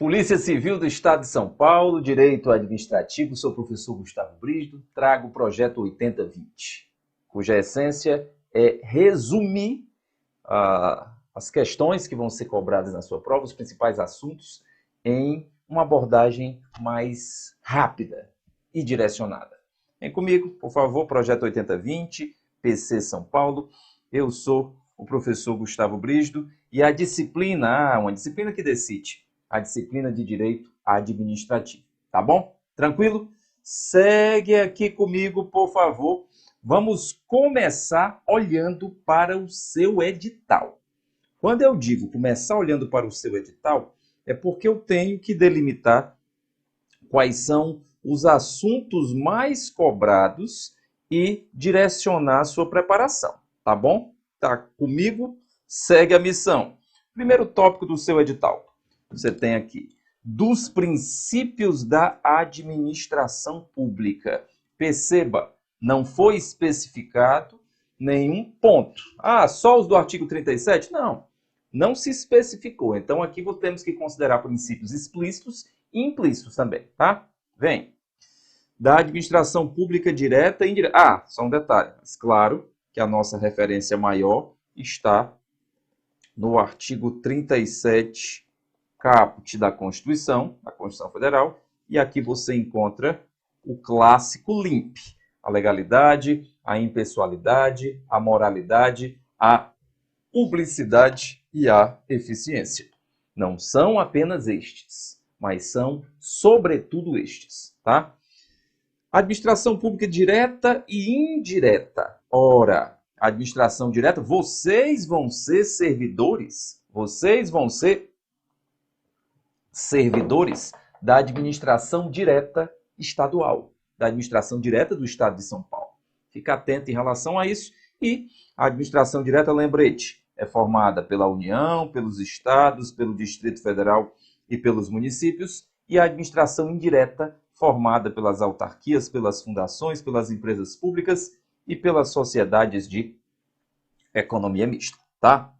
Polícia Civil do Estado de São Paulo, Direito Administrativo, sou o professor Gustavo Brígido, trago o projeto 8020, cuja essência é resumir as questões que vão ser cobradas na sua prova, os principais assuntos, em uma abordagem mais rápida e direcionada. Vem comigo, por favor, projeto 8020, PC São Paulo. Eu sou o professor Gustavo Brígido e a disciplina, uma disciplina que decide, a disciplina de Direito Administrativo. Tá bom? Tranquilo? Segue aqui comigo, por favor. Vamos começar olhando para o seu edital. Quando eu digo começar olhando para o seu edital, é porque eu tenho que delimitar quais são os assuntos mais cobrados e direcionar a sua preparação. Tá bom? Tá comigo? Segue a missão. Primeiro tópico do seu edital. Você tem aqui, dos princípios da administração pública. Perceba, não foi especificado nenhum ponto. Só os do artigo 37? Não se especificou. Então, aqui temos que considerar princípios explícitos e implícitos também, tá? Vem. Da administração pública direta e indireta. Só um detalhe, mas claro que a nossa referência maior está no artigo 37, caput da Constituição Federal, e aqui você encontra o clássico LIMP, a legalidade, a impessoalidade, a moralidade, a publicidade e a eficiência. Não são apenas estes, mas são sobretudo estes, tá? Administração pública direta e indireta. Ora, administração direta, vocês vão ser servidores, da administração direta estadual, da administração direta do Estado de São Paulo. Fica atento em relação a isso. E a administração direta, lembrete, é formada pela União, pelos estados, pelo Distrito Federal e pelos municípios. E a administração indireta, formada pelas autarquias, pelas fundações, pelas empresas públicas e pelas sociedades de economia mista, tá?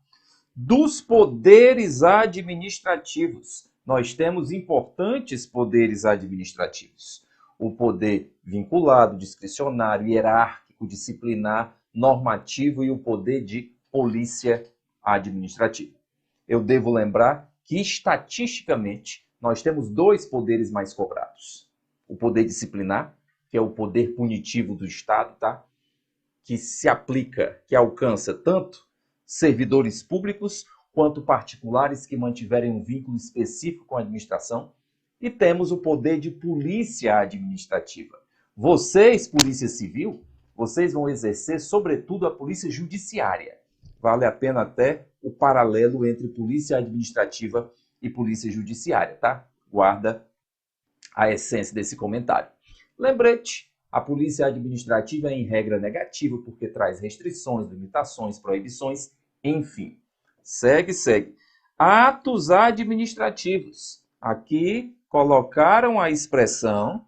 Dos poderes administrativos, nós temos importantes poderes administrativos. O poder vinculado, discricionário, hierárquico, disciplinar, normativo e o poder de polícia administrativa. Eu devo lembrar que, estatisticamente, nós temos dois poderes mais cobrados. O poder disciplinar, que é o poder punitivo do Estado, tá? Que se aplica, que alcança tanto servidores públicos quanto particulares que mantiverem um vínculo específico com a administração. E temos o poder de polícia administrativa. Vocês, Polícia Civil, vocês vão exercer, sobretudo, a polícia judiciária. Vale a pena até o paralelo entre polícia administrativa e polícia judiciária, tá? Guarda a essência desse comentário. Lembrete, a polícia administrativa é em regra negativa, porque traz restrições, limitações, proibições, enfim. Segue. Atos administrativos. Aqui colocaram a expressão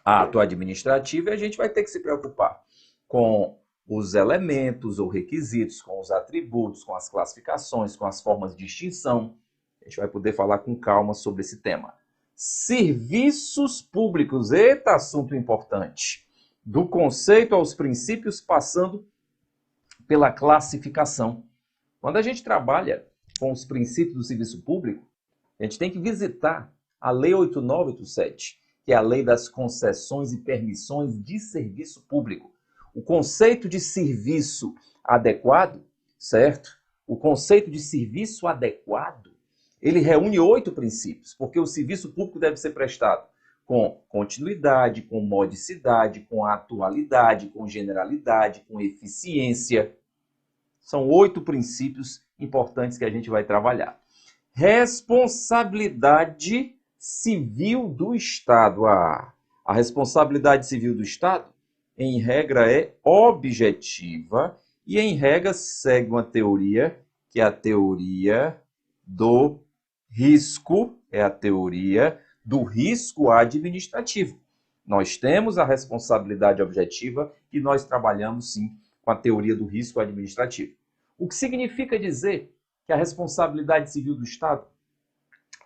ato administrativo e a gente vai ter que se preocupar com os elementos ou requisitos, com os atributos, com as classificações, com as formas de extinção. A gente vai poder falar com calma sobre esse tema. Serviços públicos, eita, assunto importante. Do conceito aos princípios, passando pela classificação. Quando a gente trabalha com os princípios do serviço público, a gente tem que visitar a Lei 8987, que é a Lei das Concessões e Permissões de Serviço Público. O conceito de serviço adequado, certo? O conceito de serviço adequado, ele reúne 8 princípios, porque o serviço público deve ser prestado com continuidade, com modicidade, com atualidade, com generalidade, com eficiência. São 8 princípios importantes que a gente vai trabalhar. Responsabilidade civil do Estado. A responsabilidade civil do Estado, em regra, é objetiva e, em regra, segue uma teoria, que é a teoria do risco, do risco administrativo. Nós temos a responsabilidade objetiva e nós trabalhamos, sim, com a teoria do risco administrativo. O que significa dizer que a responsabilidade civil do Estado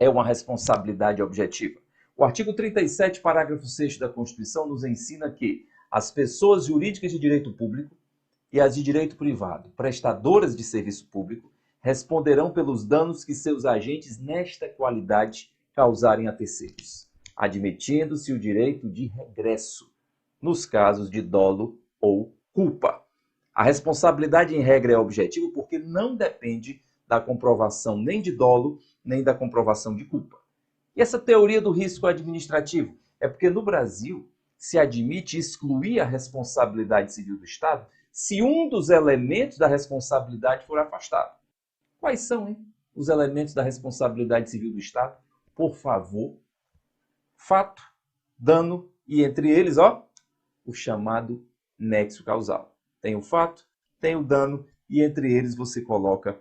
é uma responsabilidade objetiva? O artigo 37, parágrafo 6º da Constituição nos ensina que as pessoas jurídicas de direito público e as de direito privado, prestadoras de serviço público, responderão pelos danos que seus agentes nesta qualidade causarem a terceiros, admitindo-se o direito de regresso nos casos de dolo ou culpa. A responsabilidade em regra é objetiva porque não depende da comprovação nem de dolo, nem da comprovação de culpa. E essa teoria do risco administrativo é porque no Brasil se admite excluir a responsabilidade civil do Estado se um dos elementos da responsabilidade for afastado. Quais são, hein, os elementos da responsabilidade civil do Estado? Por favor, fato, dano e entre eles, o chamado nexo causal. Tem o fato, tem o dano e entre eles você coloca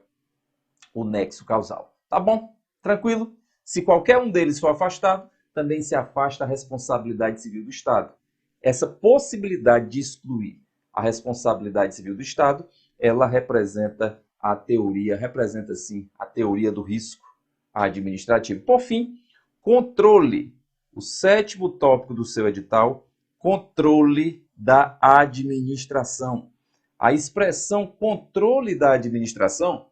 o nexo causal. Tá bom? Tranquilo? Se qualquer um deles for afastado, também se afasta a responsabilidade civil do Estado. Essa possibilidade de excluir a responsabilidade civil do Estado, ela representa sim, a teoria do risco administrativo. Por fim, controle. O 7º tópico do seu edital, controle da administração. A expressão controle da administração,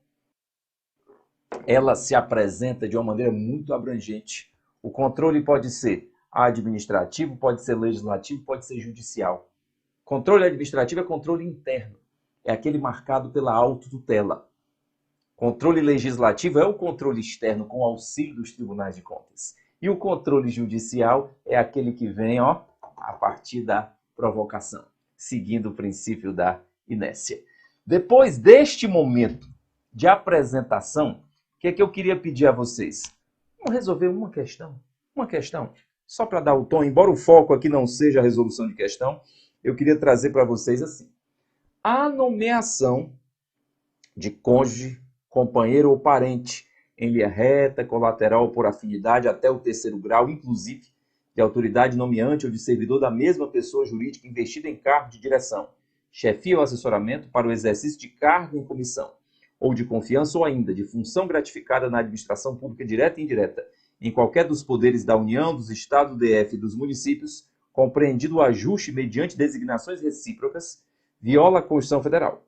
ela se apresenta de uma maneira muito abrangente. O controle pode ser administrativo, pode ser legislativo, pode ser judicial. Controle administrativo é controle interno, é aquele marcado pela autotutela. Controle legislativo é o controle externo com auxílio dos tribunais de contas. E o controle judicial é aquele que vem a partir da provocação, seguindo o princípio da inércia. Depois deste momento de apresentação, o que é que eu queria pedir a vocês? Vamos resolver uma questão, só para dar o tom, embora o foco aqui não seja a resolução de questão, eu queria trazer para vocês assim. A nomeação de cônjuge, companheiro ou parente em linha reta, colateral ou por afinidade até o 3º grau, inclusive de autoridade nomeante ou de servidor da mesma pessoa jurídica investida em cargo de direção, chefia ou assessoramento para o exercício de cargo em comissão, ou de confiança ou ainda de função gratificada na administração pública direta e indireta, em qualquer dos poderes da União, dos Estados, do DF e dos municípios, compreendido o ajuste mediante designações recíprocas, viola a Constituição Federal.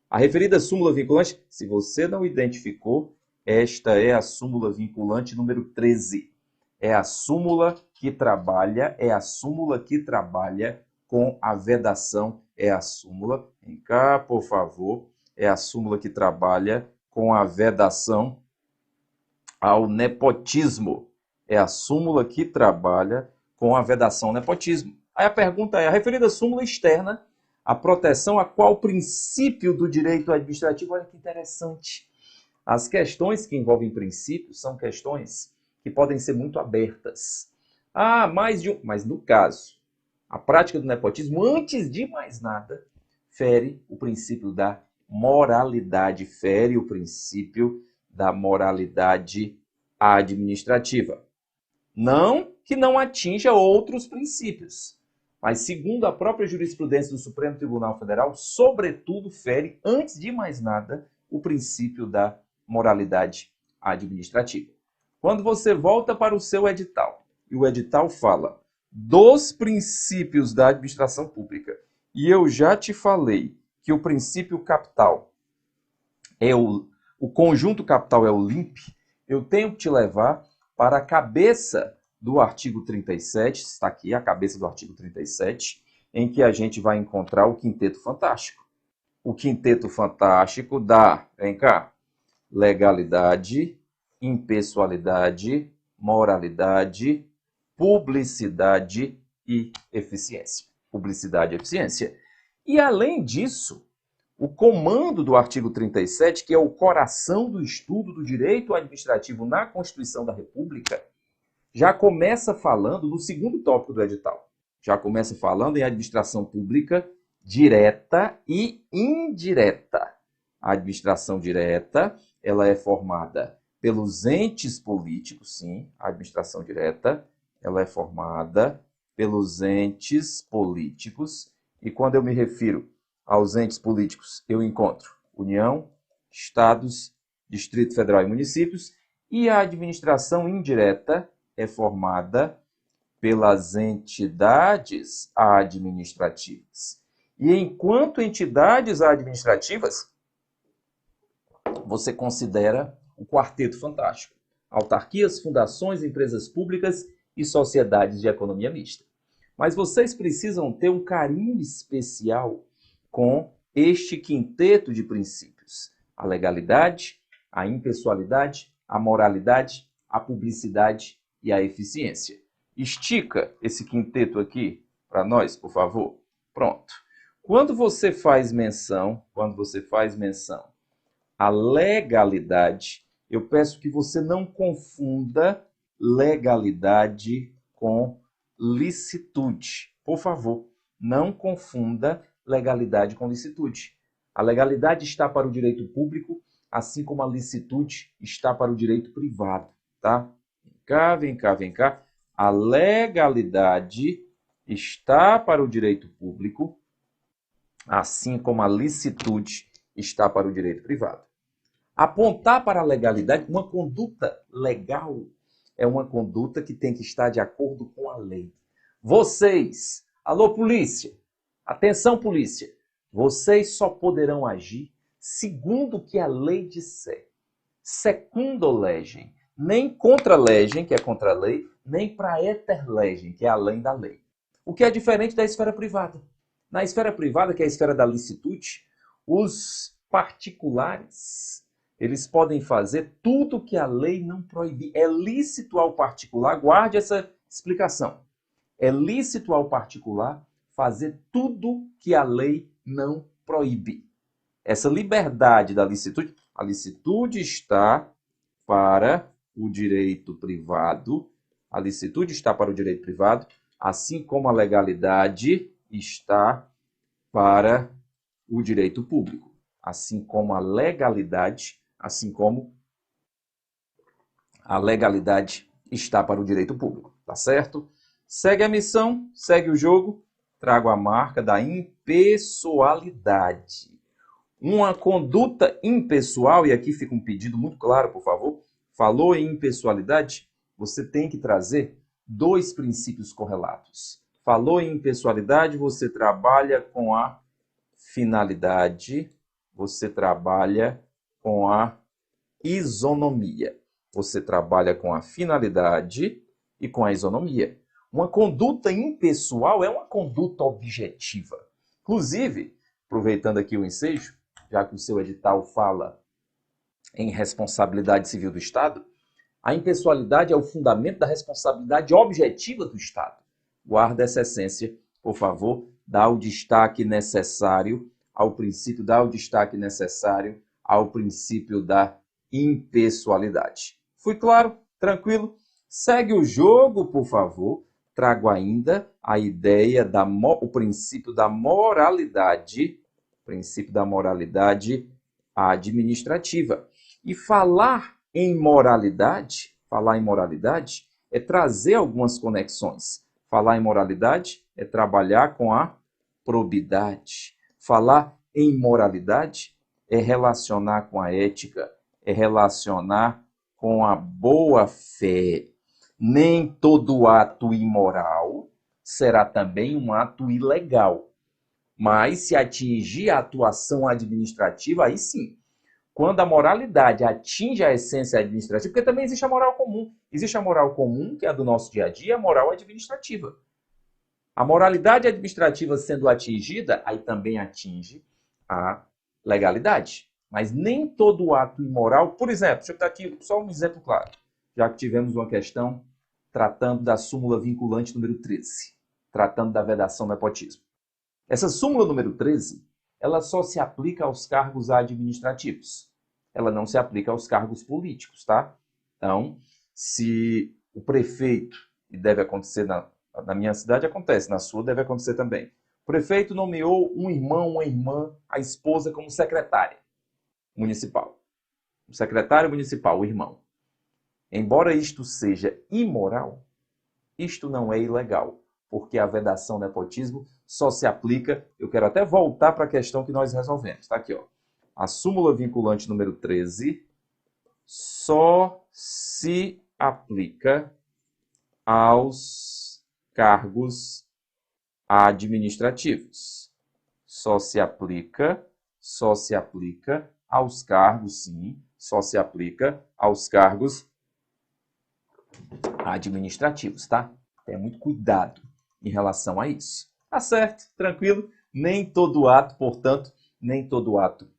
A referida súmula vinculante, se você não identificou, esta é a súmula vinculante número 13. É a súmula que trabalha com a vedação, vem cá, por favor, é a súmula que trabalha com a vedação ao nepotismo. É a súmula que trabalha com a vedação ao nepotismo. Aí a pergunta é, a referida súmula externa a proteção a qual princípio do direito administrativo? Olha que interessante. As questões que envolvem princípios são questões que podem ser muito abertas. Mas no caso, a prática do nepotismo, antes de mais nada, fere o princípio da moralidade, administrativa. Não que não atinja outros princípios, mas segundo a própria jurisprudência do Supremo Tribunal Federal, sobretudo fere, antes de mais nada, o princípio da moralidade administrativa. Quando você volta para o seu edital, e o edital fala dos princípios da administração pública, e eu já te falei que o princípio capital o conjunto capital é o LIMP, eu tenho que te levar para a cabeça do artigo 37, está aqui a cabeça do artigo 37, em que a gente vai encontrar o quinteto fantástico. O quinteto fantástico dá, vem cá, legalidade, impessoalidade, moralidade, publicidade e eficiência. Publicidade e eficiência. E além disso, o comando do artigo 37, que é o coração do estudo do direito administrativo na Constituição da República, já começa falando no segundo tópico do edital. Já começa falando em administração pública direta e indireta. A administração direta, ela é formada pelos entes políticos, sim, a administração direta, ela é formada pelos entes políticos, e quando eu me refiro aos entes políticos, eu encontro União, Estados, Distrito Federal e municípios, E a administração indireta é formada pelas entidades administrativas. E enquanto entidades administrativas, você considera o quarteto fantástico: autarquias, fundações, empresas públicas e sociedades de economia mista. Mas vocês precisam ter um carinho especial com este quinteto de princípios: a legalidade, a impessoalidade, a moralidade, a publicidade e a eficiência. Estica esse quinteto aqui para nós, por favor. Pronto. Quando você faz menção à legalidade, eu peço que você não confunda legalidade com licitude. Por favor, não confunda legalidade com licitude. A legalidade está para o direito público, assim como a licitude está para o direito privado, tá? Vem cá. A legalidade está para o direito público, assim como a licitude está para o direito privado. Apontar para a legalidade, uma conduta legal é uma conduta que tem que estar de acordo com a lei. Vocês, alô polícia, atenção polícia, vocês só poderão agir segundo o que a lei disser. Secundo legem, nem contra legem, que é contra a lei, nem praeter legem, que é além da lei. O que é diferente da esfera privada. Na esfera privada, que é a esfera da licitude, os particulares, eles podem fazer tudo que a lei não proíbe. É lícito ao particular, guarde essa explicação. É lícito ao particular fazer tudo que a lei não proíbe. Essa liberdade da licitude, a licitude está para o direito privado, assim como a legalidade está para o direito público, assim como a legalidade está para o direito público, tá certo? Segue a missão, segue o jogo, trago a marca da impessoalidade. Uma conduta impessoal, e aqui fica um pedido muito claro, por favor, falou em impessoalidade, você tem que trazer 2 princípios correlatos. Falou em impessoalidade, você trabalha com a finalidade, você trabalha com a isonomia. Você trabalha com a finalidade e com a isonomia. Uma conduta impessoal é uma conduta objetiva. Inclusive, aproveitando aqui o ensejo, já que o seu edital fala em responsabilidade civil do Estado, a impessoalidade é o fundamento da responsabilidade objetiva do Estado. Guarda essa essência, por favor, dá o destaque necessário ao princípio, ao princípio da impessoalidade. Fui claro? Tranquilo? Segue o jogo, por favor. Trago ainda a ideia o princípio da moralidade administrativa. E falar em moralidade é trazer algumas conexões. Falar em moralidade é trabalhar com a probidade. Falar em moralidade é relacionar com a ética, é relacionar com a boa-fé. Nem todo ato imoral será também um ato ilegal. Mas se atingir a atuação administrativa, aí sim. Quando a moralidade atinge a essência administrativa, porque também existe a moral comum. Existe a moral comum, que é a do nosso dia a dia, a moral administrativa. A moralidade administrativa sendo atingida, aí também atinge a legalidade. Mas nem todo ato imoral, por exemplo, deixa eu dar aqui só um exemplo claro, já que tivemos uma questão tratando da súmula vinculante número 13, tratando da vedação do nepotismo. Essa súmula número 13, ela só se aplica aos cargos administrativos. Ela não se aplica aos cargos políticos, tá? Então, se o prefeito, e deve acontecer na minha cidade, acontece, na sua deve acontecer também. O prefeito nomeou um irmão, uma irmã, a esposa como secretária municipal. O secretário municipal, o irmão. Embora isto seja imoral, isto não é ilegal, porque a vedação nepotismo só se aplica, eu quero até voltar para a questão que nós resolvemos, tá aqui, ó. A súmula vinculante número 13 só se aplica aos cargos administrativos. Só se aplica aos cargos, sim, só se aplica aos cargos administrativos, tá? Tenha muito cuidado em relação a isso. Tá certo? Tranquilo? Nem todo ato, portanto, nem todo ato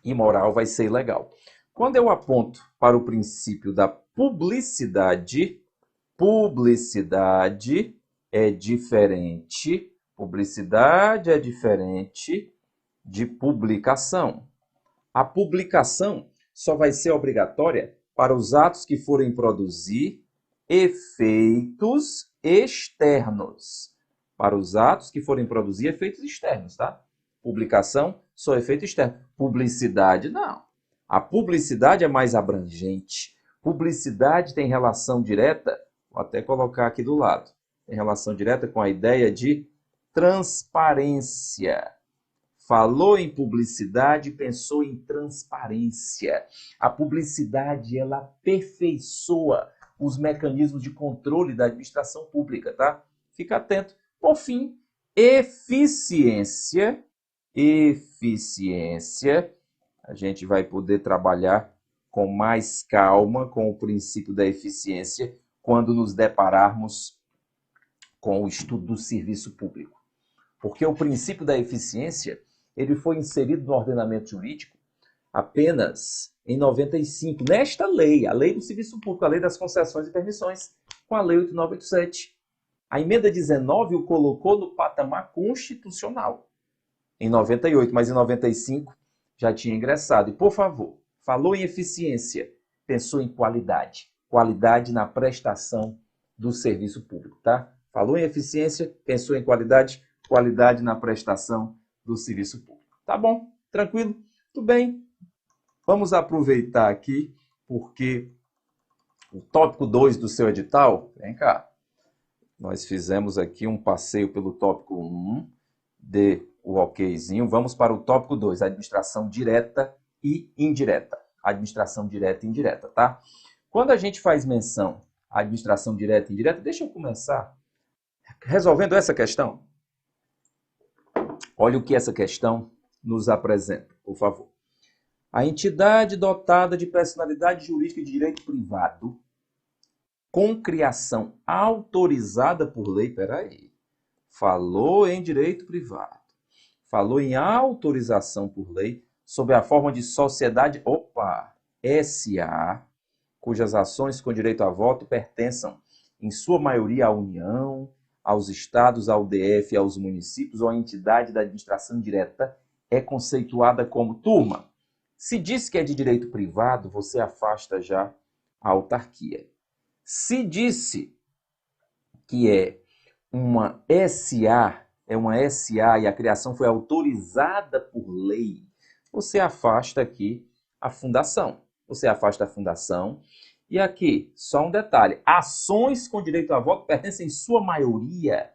imoral vai ser ilegal. Quando eu aponto para o princípio da publicidade, publicidade é diferente de publicação. A publicação só vai ser obrigatória para os atos que forem produzir efeitos externos. Para os atos que forem produzir efeitos externos, tá? Publicação, só efeito externo. Publicidade, não. A publicidade é mais abrangente. Publicidade tem relação direta, vou até colocar aqui do lado, tem relação direta com a ideia de transparência. Falou em publicidade, pensou em transparência. A publicidade, ela aperfeiçoa os mecanismos de controle da administração pública, tá? Fica atento. Por fim, eficiência. Eficiência. A gente vai poder trabalhar com mais calma com o princípio da eficiência quando nos depararmos com o estudo do serviço público. Porque o princípio da eficiência, ele foi inserido no ordenamento jurídico apenas em 95, nesta lei, a Lei do Serviço Público, a Lei das Concessões e Permissões, com a Lei 8987. A emenda 19 o colocou no patamar constitucional em 98, mas em 95 já tinha ingressado. E, por favor, falou em eficiência, pensou em qualidade. Qualidade na prestação do serviço público, tá? Falou em eficiência, pensou em qualidade, qualidade na prestação do serviço público. Tá bom? Tranquilo? Tudo bem? Vamos aproveitar aqui, porque o tópico 2 do seu edital, vem cá, nós fizemos aqui um passeio pelo tópico 1, dê o okzinho, vamos para o tópico 2, administração direta e indireta. Administração direta e indireta, tá? Quando a gente faz menção à administração direta e indireta, deixa eu começar resolvendo essa questão. Olha o que essa questão nos apresenta, por favor. A entidade dotada de personalidade jurídica de direito privado, com criação autorizada por lei, peraí, falou em direito privado, falou em autorização por lei, sob a forma de sociedade, SA, cujas ações com direito a voto pertençam, em sua maioria, à União, aos estados, ao DF, aos municípios ou à entidade da administração direta, é conceituada como turma. Se diz que é de direito privado, você afasta já a autarquia. Se disse que é uma SA, e a criação foi autorizada por lei, você afasta aqui a fundação. Você afasta a fundação. E aqui, só um detalhe, ações com direito a voto pertencem em sua maioria.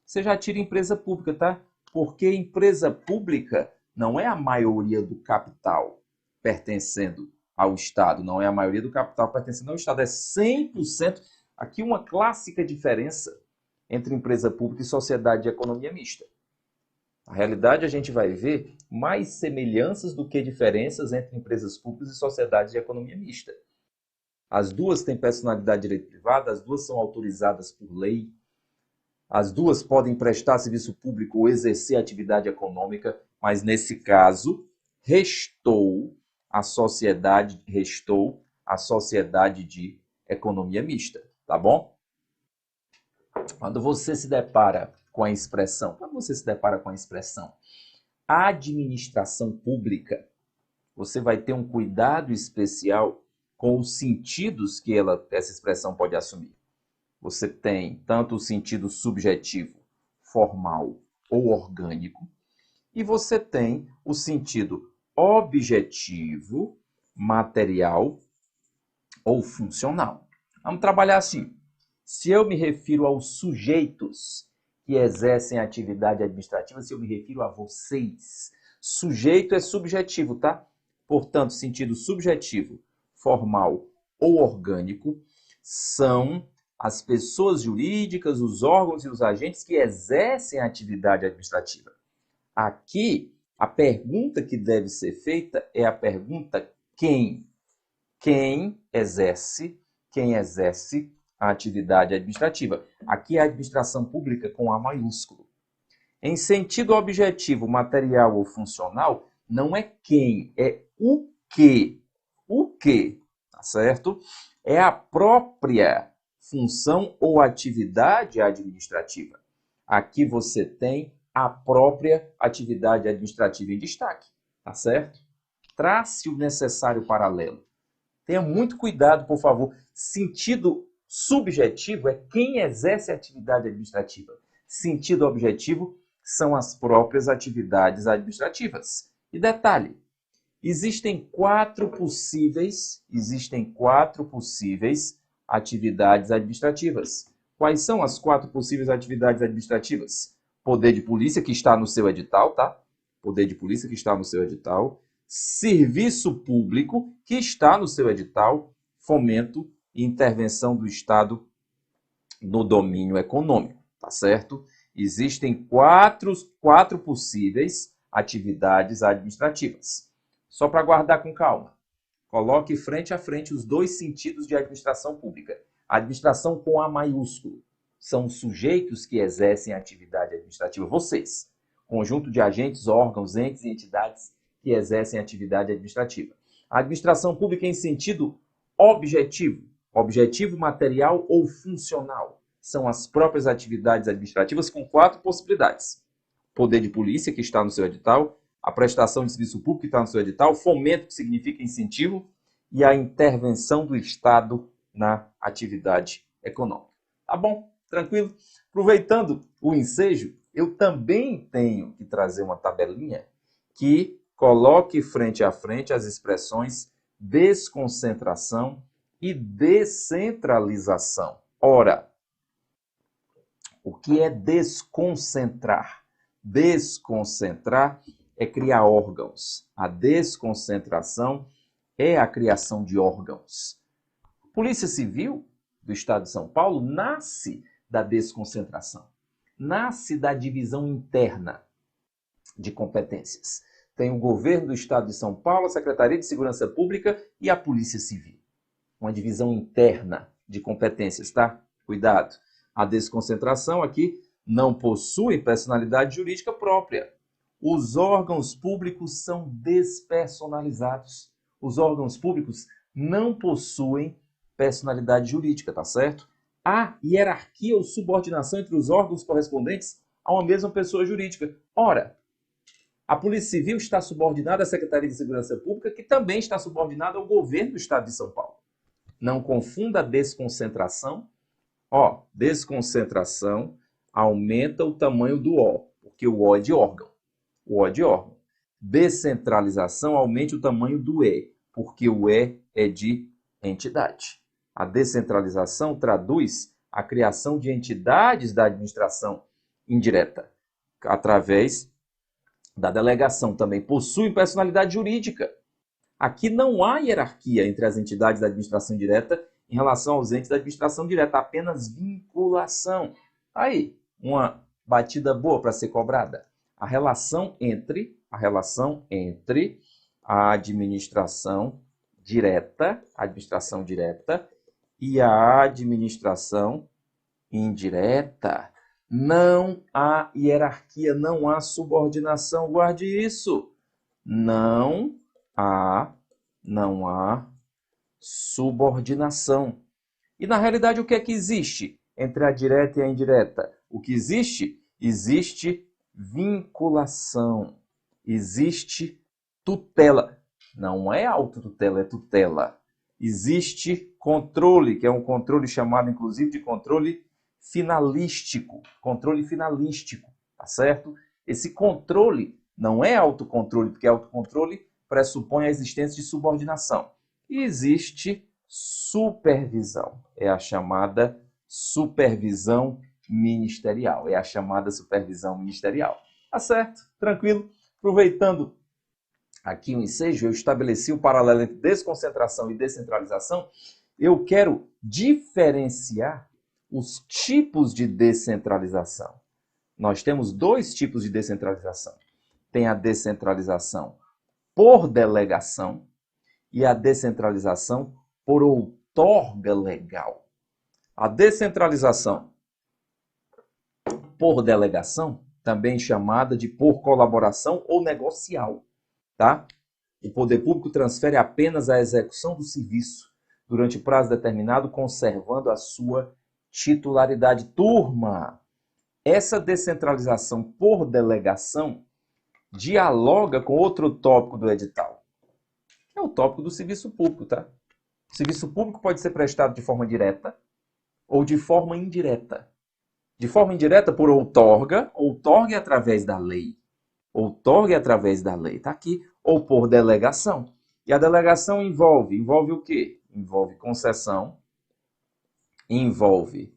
Você já tira empresa pública, tá? Porque empresa pública não é a maioria do capital pertencendo ao Estado, não é a maioria do capital pertencendo ao Estado, é 100%. Aqui uma clássica diferença entre empresa pública e sociedade de economia mista. Na realidade, a gente vai ver mais semelhanças do que diferenças entre empresas públicas e sociedades de economia mista. As duas têm personalidade de direito privado, as duas são autorizadas por lei, as duas podem prestar serviço público ou exercer atividade econômica, mas nesse caso, restou a sociedade de economia mista, tá bom? Quando você se depara com a expressão administração pública, você vai ter um cuidado especial com os sentidos que essa expressão pode assumir. Você tem tanto o sentido subjetivo, formal ou orgânico, e você tem o sentido objetivo, material ou funcional. Vamos trabalhar assim. Se eu me refiro aos sujeitos que exercem a atividade administrativa, se eu me refiro a vocês, sujeito é subjetivo, tá? Portanto, sentido subjetivo, formal ou orgânico são as pessoas jurídicas, os órgãos e os agentes que exercem a atividade administrativa. Aqui, a pergunta que deve ser feita é a pergunta quem? Quem exerce a atividade administrativa. Aqui é a administração pública com A maiúsculo. Em sentido objetivo, material ou funcional, não é quem, é o que. O que, tá certo? É a própria função ou atividade administrativa. Aqui você tem a própria atividade administrativa em destaque, tá certo? Trace o necessário paralelo. Tenha muito cuidado, por favor. Sentido subjetivo é quem exerce a atividade administrativa. Sentido objetivo são as próprias atividades administrativas. E detalhe, existem quatro possíveis atividades administrativas. Quais são as quatro possíveis atividades administrativas? Poder de polícia, que está no seu edital, tá? Poder de polícia, que está no seu edital. Serviço público, que está no seu edital. Fomento e intervenção do Estado no domínio econômico, tá certo? Existem quatro possíveis atividades administrativas. Só para guardar com calma. Coloque frente a frente os dois sentidos de administração pública. A administração com A maiúsculo são os sujeitos que exercem a atividade administrativa. Vocês, conjunto de agentes, órgãos, entes e entidades que exercem a atividade administrativa. A administração pública em sentido objetivo, objetivo material ou funcional, são as próprias atividades administrativas com quatro possibilidades. Poder de polícia, que está no seu edital, a prestação de serviço público, que está no seu edital, fomento, que significa incentivo, e a intervenção do Estado na atividade econômica. Tá bom? Tranquilo? Aproveitando o ensejo, eu também tenho que trazer uma tabelinha que coloque frente a frente as expressões desconcentração e descentralização. Ora, o que é desconcentrar? Desconcentrar é criar órgãos. A desconcentração é a criação de órgãos. A Polícia Civil do Estado de São Paulo nasce da desconcentração. Nasce da divisão interna de competências. Tem o governo do Estado de São Paulo, a Secretaria de Segurança Pública e a Polícia Civil. Uma divisão interna de competências, tá? Cuidado. A desconcentração aqui não possui personalidade jurídica própria. Os órgãos públicos são despersonalizados. Os órgãos públicos não possuem personalidade jurídica, tá certo? Há hierarquia ou subordinação entre os órgãos correspondentes a uma mesma pessoa jurídica. Ora, a Polícia Civil está subordinada à Secretaria de Segurança Pública, que também está subordinada ao governo do Estado de São Paulo. Não confunda a desconcentração. Desconcentração aumenta o tamanho do O, porque o O é de órgão. O O é de órgão. Descentralização aumente o tamanho do E, porque o E é de entidade. A descentralização traduz a criação de entidades da administração indireta, através da delegação. Também possui personalidade jurídica. Aqui não há hierarquia entre as entidades da administração direta em relação aos entes da administração direta, apenas vinculação. Aí, uma batida boa para ser cobrada. A relação entre a administração direta e a administração indireta. Não há hierarquia, não há subordinação. Guarde isso. Não há subordinação. E na realidade o que é que existe entre a direta e a indireta? O que existe? Existe vinculação. Existe tutela. Não é autotutela, é tutela. Existe controle, que é um controle chamado inclusive de controle finalístico. Controle finalístico, tá certo? Esse controle não é autocontrole, porque autocontrole pressupõe a existência de subordinação. E existe supervisão. É a chamada supervisão ministerial. Tá certo? Tranquilo? Aproveitando aqui o ensejo, eu estabeleci o paralelo entre desconcentração e descentralização eu quero diferenciar os tipos de descentralização. Nós temos dois tipos de descentralização. Tem a descentralização por delegação e a descentralização por outorga legal. A descentralização por delegação, também chamada de por colaboração ou negocial, tá? O poder público transfere apenas a execução do serviço durante prazo determinado, conservando a sua titularidade. Turma, essa descentralização por delegação dialoga com outro tópico do edital. É o tópico do serviço público, tá? O serviço público pode ser prestado de forma direta ou de forma indireta. De forma indireta por outorga, outorga é através da lei. Outorga é através da lei, tá aqui. Ou por delegação. E a delegação envolve o quê? Envolve concessão, envolve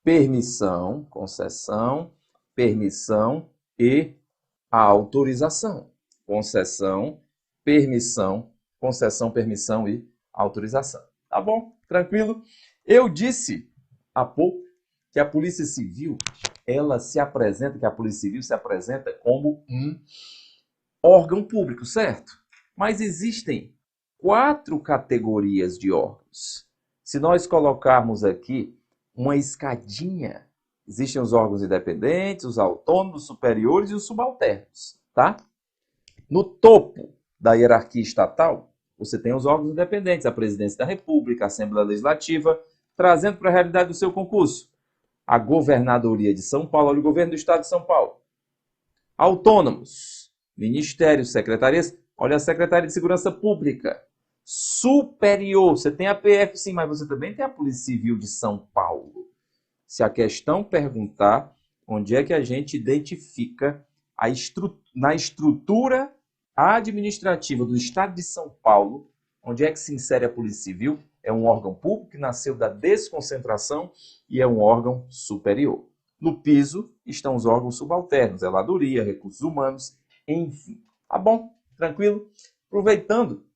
permissão, concessão, permissão e a autorização. Concessão, permissão e autorização. Tá bom? Tranquilo? Eu disse há pouco que a Polícia Civil, que a Polícia Civil se apresenta como um órgão público, certo? Mas existem 4 categorias de órgãos. Se nós colocarmos aqui uma escadinha, existem os órgãos independentes, os autônomos, os superiores e os subalternos, tá? No topo da hierarquia estatal, você tem os órgãos independentes, a Presidência da República, a Assembleia Legislativa, trazendo para a realidade do seu concurso a Governadoria de São Paulo, olha o Governo do Estado de São Paulo. Autônomos, ministérios, secretarias, olha a Secretaria de Segurança Pública. Superior, você tem a PF sim, mas você também tem a Polícia Civil de São Paulo. Se a questão perguntar onde é que a gente identifica na estrutura administrativa do Estado de São Paulo, onde é que se insere a Polícia Civil, é um órgão público que nasceu da desconcentração e é um órgão superior. No piso estão os órgãos subalternos, zeladoria, recursos humanos, enfim. Tá bom? Tranquilo? Aproveitando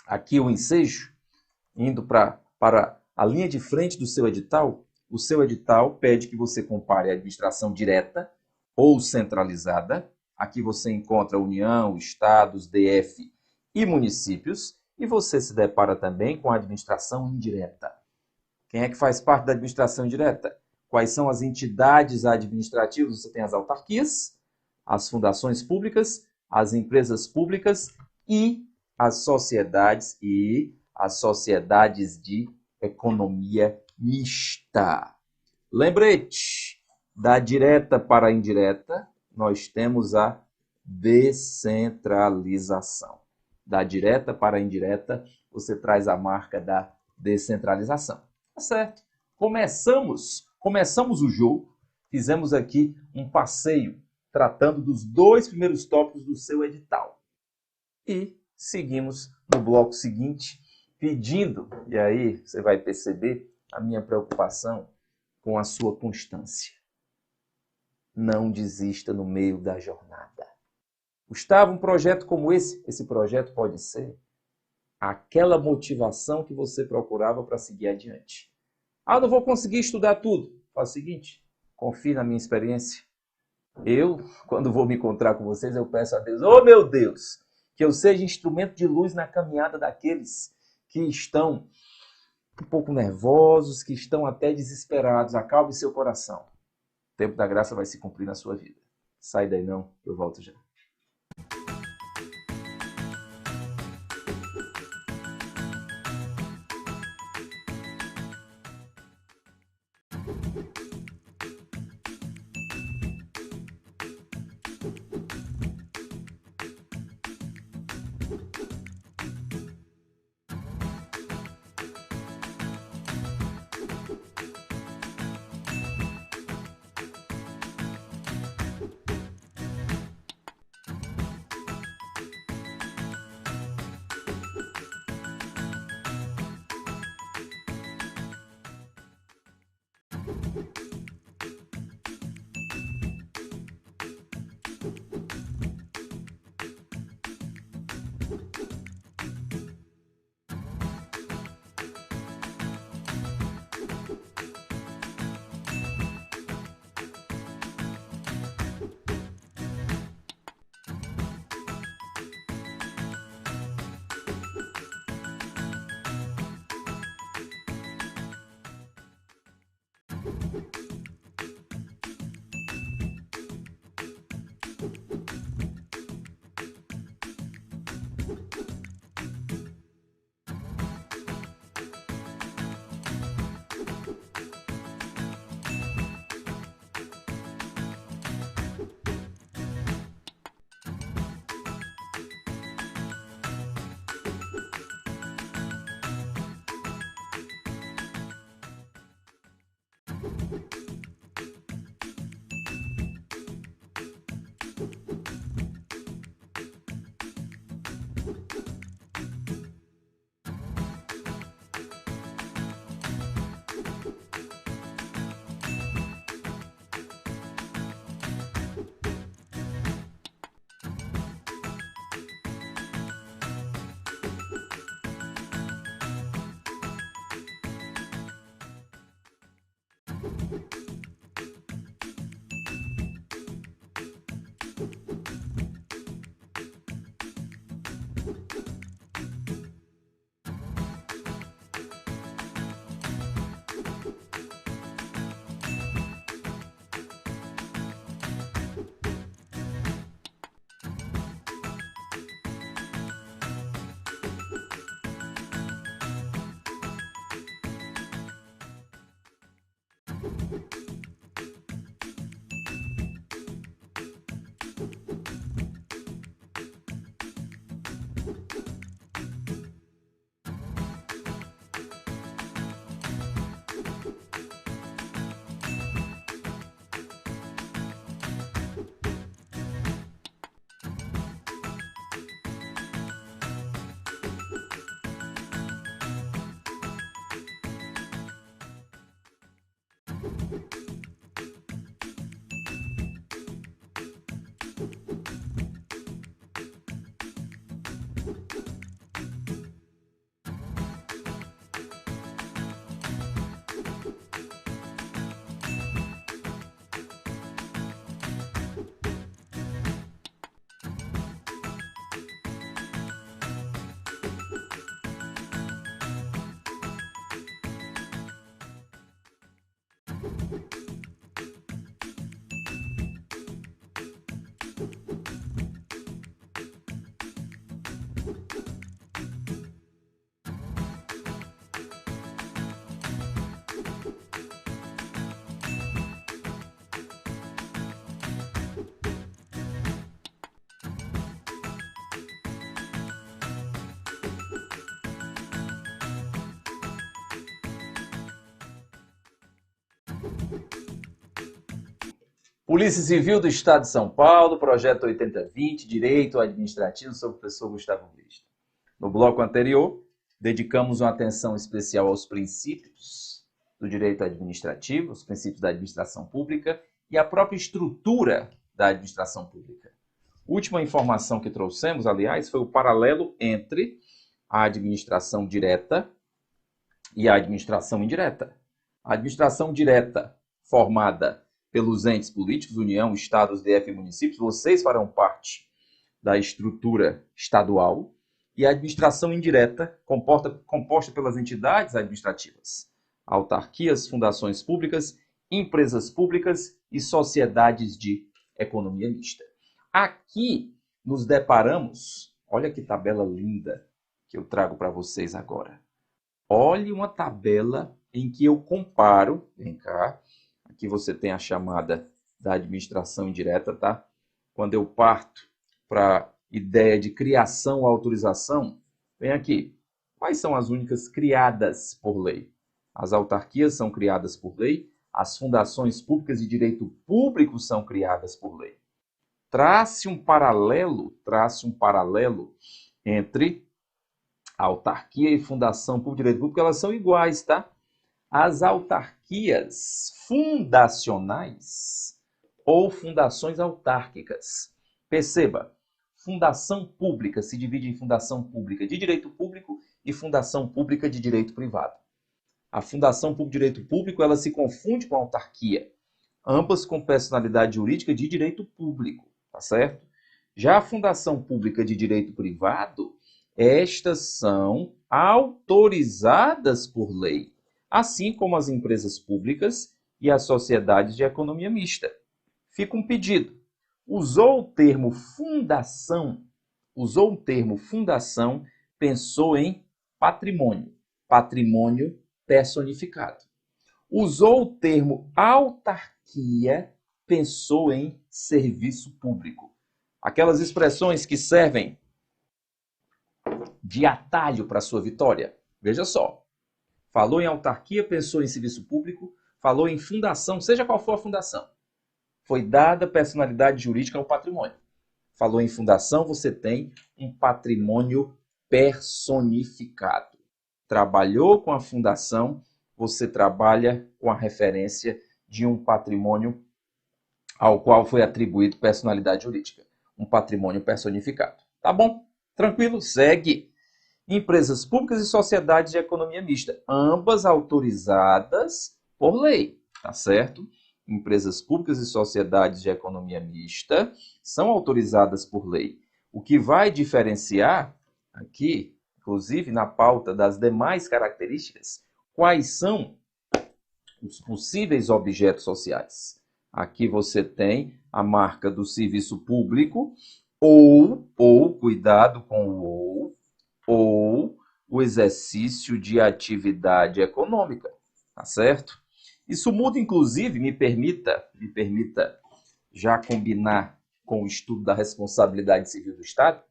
aqui o ensejo, indo para a linha de frente do seu edital, o seu edital pede que você compare a administração direta ou centralizada. Aqui você encontra União, Estados, DF e municípios. E você se depara também com a administração indireta. Quem é que faz parte da administração indireta? Quais são as entidades administrativas? Você tem as autarquias, as fundações públicas, as empresas públicas e as sociedades de economia mista. Lembrete, da direta para a indireta, nós temos a descentralização. Da direta para a indireta, você traz a marca da descentralização. Tá certo? Começamos o jogo, fizemos aqui um passeio tratando dos 2 primeiros tópicos do seu edital. E seguimos no bloco seguinte, pedindo, e aí você vai perceber a minha preocupação com a sua constância. Não desista no meio da jornada. Gustavo, um projeto como esse projeto pode ser aquela motivação que você procurava para seguir adiante. Ah, não vou conseguir estudar tudo. Faz o seguinte, confie na minha experiência. Eu, quando vou me encontrar com vocês, eu peço a Deus, oh meu Deus, que eu seja instrumento de luz na caminhada daqueles que estão um pouco nervosos, que estão até desesperados. Acalme seu coração. O tempo da graça vai se cumprir na sua vida. Sai daí não, eu volto já. Polícia Civil do Estado de São Paulo, projeto 8020, Direito Administrativo, sou o professor Gustavo Bristo. No bloco anterior, dedicamos uma atenção especial aos princípios do direito administrativo, os princípios da administração pública e a própria estrutura da administração pública. Última informação que trouxemos, aliás, foi o paralelo entre a administração direta e a administração indireta. A administração direta, formada pelos entes políticos, União, Estados, DF e municípios, vocês farão parte da estrutura estadual, e a administração indireta, composta pelas entidades administrativas, autarquias, fundações públicas, empresas públicas e sociedades de economia mista. Aqui nos deparamos, olha que tabela linda que eu trago para vocês agora. Olhe uma tabela em que eu comparo, vem cá, aqui você tem a chamada da administração indireta, tá? Quando eu parto para ideia de criação ou autorização, vem aqui. Quais são as únicas criadas por lei? As autarquias são criadas por lei, as fundações públicas de direito público são criadas por lei. Trace um paralelo entre autarquia e fundação pública de direito público, elas são iguais, tá? As autarquias fundacionais ou fundações autárquicas. Perceba, fundação pública se divide em fundação pública de direito público e fundação pública de direito privado. A fundação pública de direito público, ela se confunde com a autarquia, ambas com personalidade jurídica de direito público, tá certo? Já a fundação pública de direito privado, estas são autorizadas por lei, assim como as empresas públicas e as sociedades de economia mista. Fica um pedido. Usou o termo fundação, pensou em patrimônio personificado. Usou o termo autarquia, pensou em serviço público. Aquelas expressões que servem de atalho para a sua vitória. Veja só. Falou em autarquia, pensou em serviço público, falou em fundação, seja qual for a fundação. Foi dada personalidade jurídica ao patrimônio. Falou em fundação, você tem um patrimônio personificado. Trabalhou com a fundação, você trabalha com a referência de um patrimônio ao qual foi atribuído personalidade jurídica. Um patrimônio personificado. Tá bom? Tranquilo? Segue. Empresas públicas e sociedades de economia mista, ambas autorizadas por lei, tá certo? Empresas públicas e sociedades de economia mista são autorizadas por lei. O que vai diferenciar aqui, inclusive na pauta das demais características, quais são os possíveis objetos sociais. Aqui você tem a marca do serviço público ou cuidado com o ou o exercício de atividade econômica, tá certo? Isso muda, inclusive, me permita já combinar com o estudo da responsabilidade civil do Estado.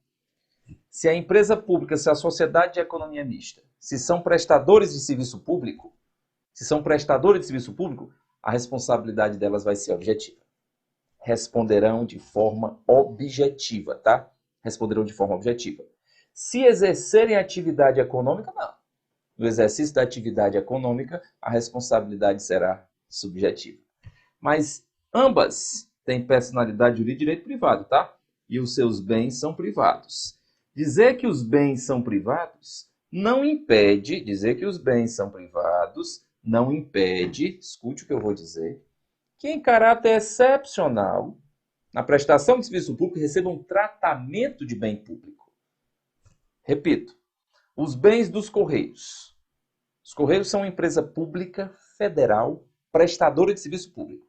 Se a empresa pública, se a sociedade de economia mista, se são prestadores de serviço público, a responsabilidade delas vai ser objetiva. Responderão de forma objetiva, tá? Responderão de forma objetiva. Se exercerem atividade econômica, não. No exercício da atividade econômica, a responsabilidade será subjetiva. Mas ambas têm personalidade jurídica e direito privado, tá? E os seus bens são privados. Dizer que os bens são privados não impede, escute o que eu vou dizer, que em caráter excepcional, na prestação de serviço público, recebam um tratamento de bem público. Repito, os bens dos Correios. Os Correios são uma empresa pública federal prestadora de serviço público.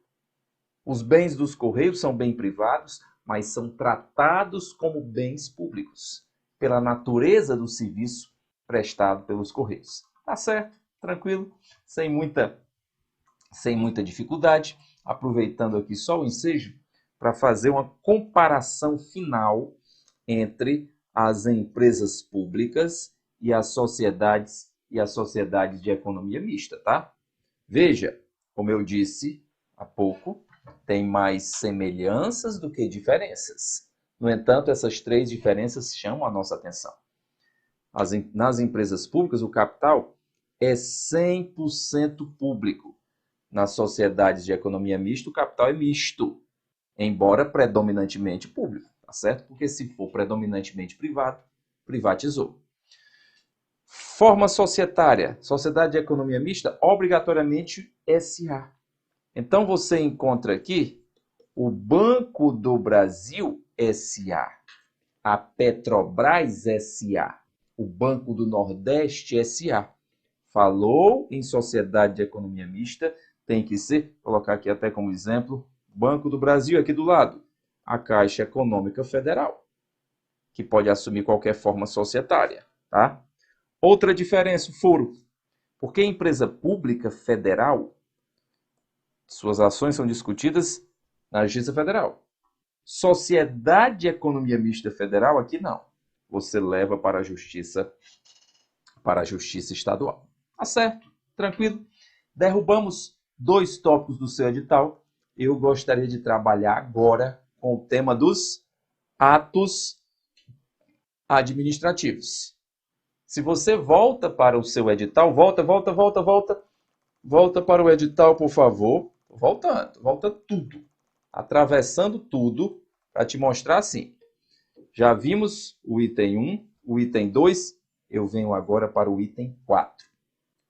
Os bens dos Correios são bens privados, mas são tratados como bens públicos, pela natureza do serviço prestado pelos Correios. Tá certo? Tranquilo? Sem muita dificuldade. Aproveitando aqui só o ensejo para fazer uma comparação final entre as empresas públicas e as sociedades de economia mista, tá? Veja, como eu disse há pouco, tem mais semelhanças do que diferenças. No entanto, essas três diferenças chamam a nossa atenção. Nas empresas públicas, o capital é 100% público. Nas sociedades de economia mista, o capital é misto, embora predominantemente público, tá certo? Porque se for predominantemente privado, privatizou. Forma societária, sociedade de economia mista, obrigatoriamente SA. Então você encontra aqui o Banco do Brasil SA, a Petrobras SA, o Banco do Nordeste SA. Falou em sociedade de economia mista, tem que ser, vou colocar aqui até como exemplo, Banco do Brasil, aqui do lado, a Caixa Econômica Federal, que pode assumir qualquer forma societária, tá? Outra diferença, o foro. Porque empresa pública federal, suas ações são discutidas na Justiça Federal. Sociedade de economia mista federal, aqui não. Você leva para a Justiça Estadual. Tá certo? Tranquilo? Derrubamos 2 tópicos do seu edital. Eu gostaria de trabalhar agora com o tema dos atos administrativos. Se você volta para o seu edital, volta para o edital, por favor. Volta tudo. Atravessando tudo para te mostrar assim. Já vimos o item 1, o item 2, eu venho agora para o item 4.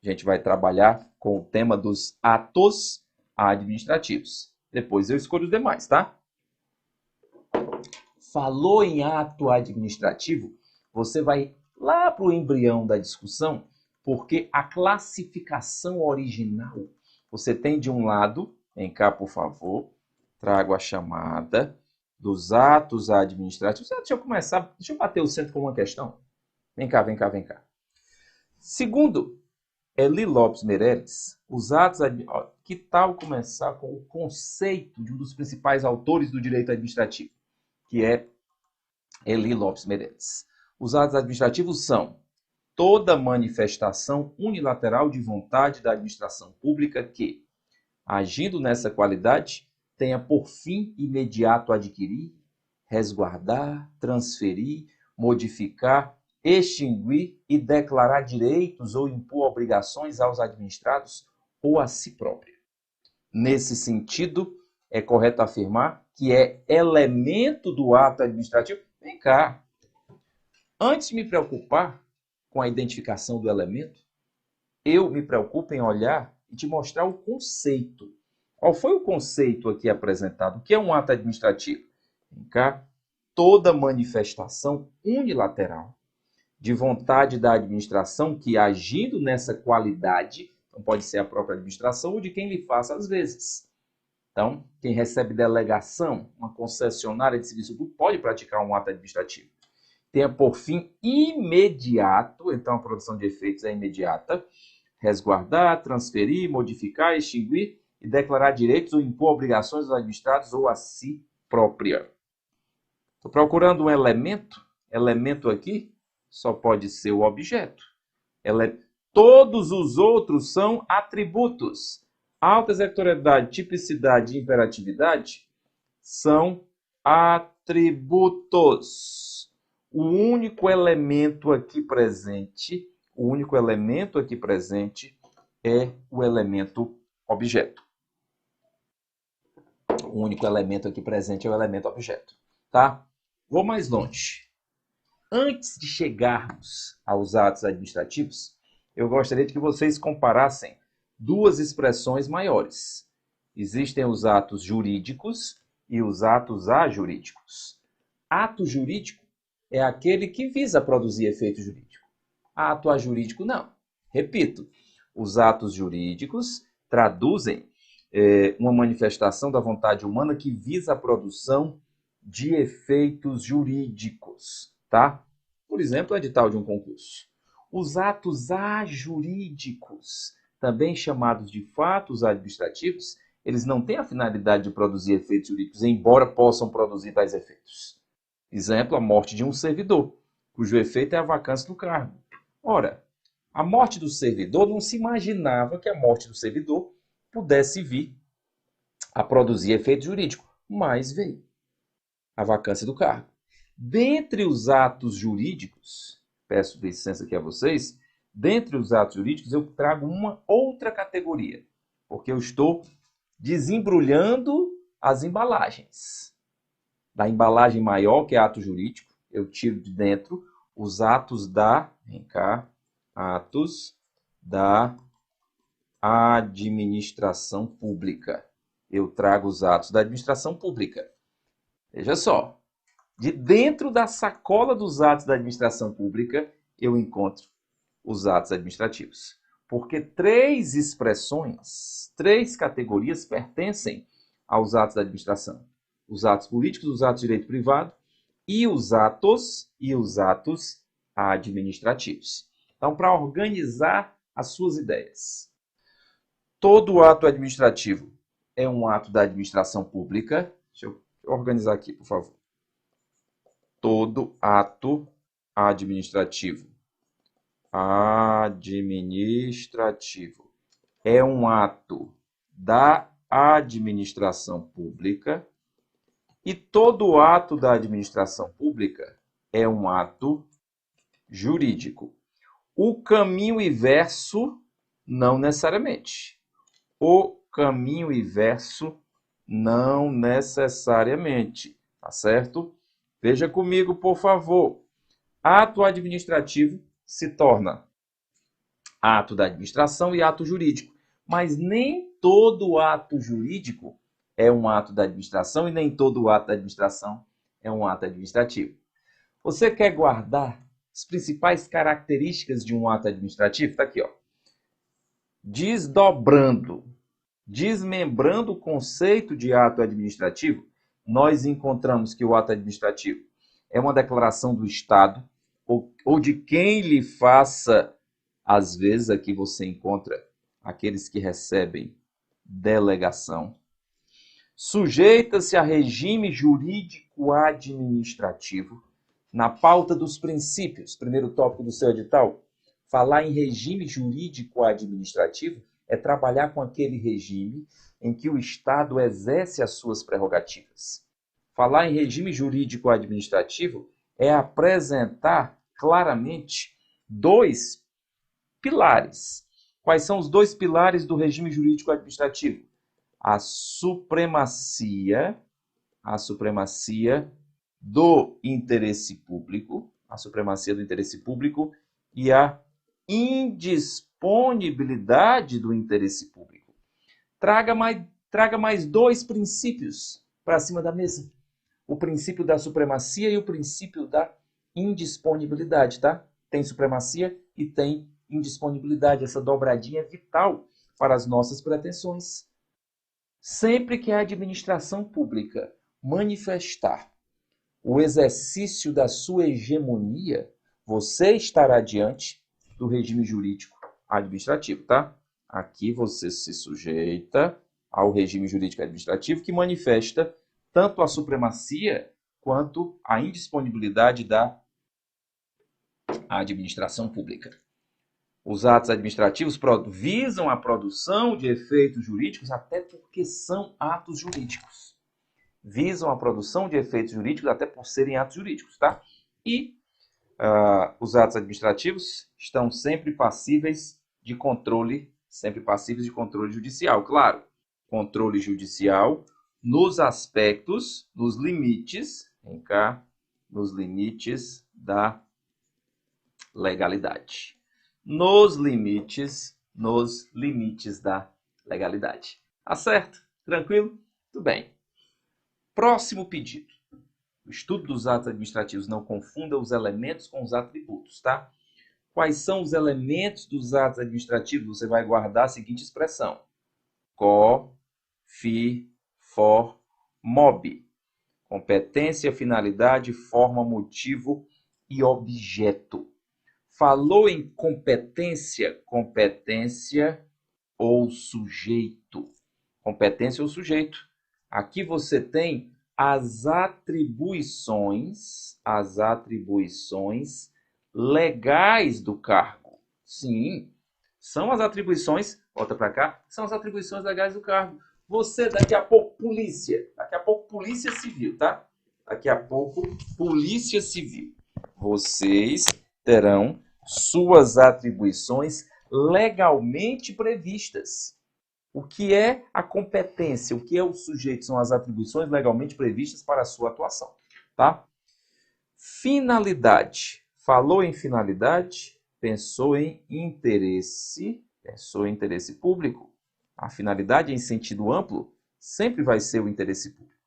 A gente vai trabalhar com o tema dos atos administrativos. Depois eu escolho os demais, tá? Falou em ato administrativo, você vai lá para o embrião da discussão, porque a classificação original, você tem de um lado, vem cá por favor, trago a chamada dos atos administrativos. Deixa eu bater o centro com uma questão. Vem cá. Segundo Eli Lopes Meireles, os atos administrativos. Que tal começar com o conceito de um dos principais autores do direito administrativo, que é Eli Lopes Meireles. Os atos administrativos são toda manifestação unilateral de vontade da administração pública que, agindo nessa qualidade, tenha por fim imediato adquirir, resguardar, transferir, modificar, extinguir e declarar direitos ou impor obrigações aos administrados ou a si própria. Nesse sentido, é correto afirmar que é elemento do ato administrativo. Vem cá. Antes de me preocupar com a identificação do elemento, eu me preocupo em olhar e te mostrar o conceito. Qual foi o conceito aqui apresentado? O que é um ato administrativo? Vem cá. Toda manifestação unilateral de vontade da administração que, agindo nessa qualidade, então pode ser a própria administração ou de quem lhe faça às vezes. Então, quem recebe delegação, uma concessionária de serviço público, pode praticar um ato administrativo. Tenha por fim imediato, então a produção de efeitos é imediata, resguardar, transferir, modificar, extinguir e declarar direitos ou impor obrigações aos administrados ou a si própria. Estou procurando um elemento. Elemento aqui só pode ser o objeto. Todos os outros são atributos. Alta executoriedade, tipicidade e imperatividade são atributos. O único elemento aqui presente é o elemento objeto. O único elemento aqui presente é o elemento objeto, tá? Vou mais longe. Antes de chegarmos aos atos administrativos, eu gostaria de que vocês comparassem 2 expressões maiores. Existem os atos jurídicos e os atos ajurídicos. Ato jurídico é aquele que visa produzir efeito jurídico. Ato ajurídico não. Repito, os atos jurídicos traduzem uma manifestação da vontade humana que visa a produção de efeitos jurídicos, tá? Por exemplo, o edital de um concurso. Os atos ajurídicos, também chamados de fatos administrativos, eles não têm a finalidade de produzir efeitos jurídicos, embora possam produzir tais efeitos. Exemplo, a morte de um servidor, cujo efeito é a vacância do cargo. Ora, a morte do servidor, não se imaginava que a morte do servidor pudesse vir a produzir efeito jurídico, mas veio a vacância do cargo. Dentre os atos jurídicos, peço licença aqui a vocês, dentre os atos jurídicos eu trago uma outra categoria, porque eu estou desembrulhando as embalagens. Da embalagem maior, que é ato jurídico, eu tiro de dentro os atos da, vem cá, atos da administração pública. Eu trago os atos da administração pública. Veja só, de dentro da sacola dos atos da administração pública, eu encontro os atos administrativos. Porque 3 expressões, 3 categorias pertencem aos atos da administração. Os atos políticos, os atos de direito privado e os atos administrativos. Então, para organizar as suas ideias, todo ato administrativo é um ato da administração pública. Deixa eu organizar aqui, por favor. Todo ato administrativo é um ato da administração pública e todo ato da administração pública é um ato jurídico. O caminho inverso, não necessariamente. O caminho inverso, não necessariamente. Tá certo? Veja comigo, por favor. Ato administrativo se torna ato da administração e ato jurídico. Mas nem todo ato jurídico é um ato da administração e nem todo ato da administração é um ato administrativo. Você quer guardar as principais características de um ato administrativo? Está aqui, ó. Desdobrando, desmembrando o conceito de ato administrativo, nós encontramos que o ato administrativo é uma declaração do Estado ou de quem lhe faça. Às vezes aqui você encontra aqueles que recebem delegação. Sujeita-se a regime jurídico administrativo. Na pauta dos princípios, primeiro tópico do seu edital, falar em regime jurídico administrativo é trabalhar com aquele regime em que o Estado exerce as suas prerrogativas. Falar em regime jurídico administrativo é apresentar claramente 2 pilares. Quais são os 2 pilares do regime jurídico administrativo? A supremacia do interesse público, e a indisponibilidade do interesse público. Traga mais 2 princípios para cima da mesa. O princípio da supremacia e o princípio da indisponibilidade, tá? Tem supremacia e tem indisponibilidade. Essa dobradinha é vital para as nossas pretensões. Sempre que a administração pública manifestar o exercício da sua hegemonia, você estará diante do regime jurídico administrativo, tá? Aqui você se sujeita ao regime jurídico administrativo que manifesta tanto a supremacia quanto a indisponibilidade da administração pública. Os atos administrativos visam a produção de efeitos jurídicos, até porque são atos jurídicos. Visam a produção de efeitos jurídicos, até por serem atos jurídicos, tá? E os atos administrativos estão sempre passíveis de controle judicial, claro. Controle judicial nos aspectos, nos limites, vem cá, nos limites da legalidade. Nos limites da legalidade. Tá certo? Tranquilo? Tudo bem. Próximo pedido. O estudo dos atos administrativos, não confunda os elementos com os atributos, tá? Quais são os elementos dos atos administrativos? Você vai guardar a seguinte expressão. Co, fi, for, mob. Competência, finalidade, forma, motivo e objeto. Falou em competência ou sujeito. Competência ou sujeito. Aqui você tem as atribuições legais do cargo. Sim, são as atribuições, volta para cá, são as atribuições legais do cargo. Você, daqui a pouco, polícia. Daqui a pouco, polícia civil, tá? Daqui a pouco, polícia civil. Vocês terão suas atribuições legalmente previstas. O que é a competência? O que é o sujeito? São as atribuições legalmente previstas para a sua atuação, tá? Finalidade. Falou em finalidade, pensou em interesse público. A finalidade em sentido amplo sempre vai ser o interesse público.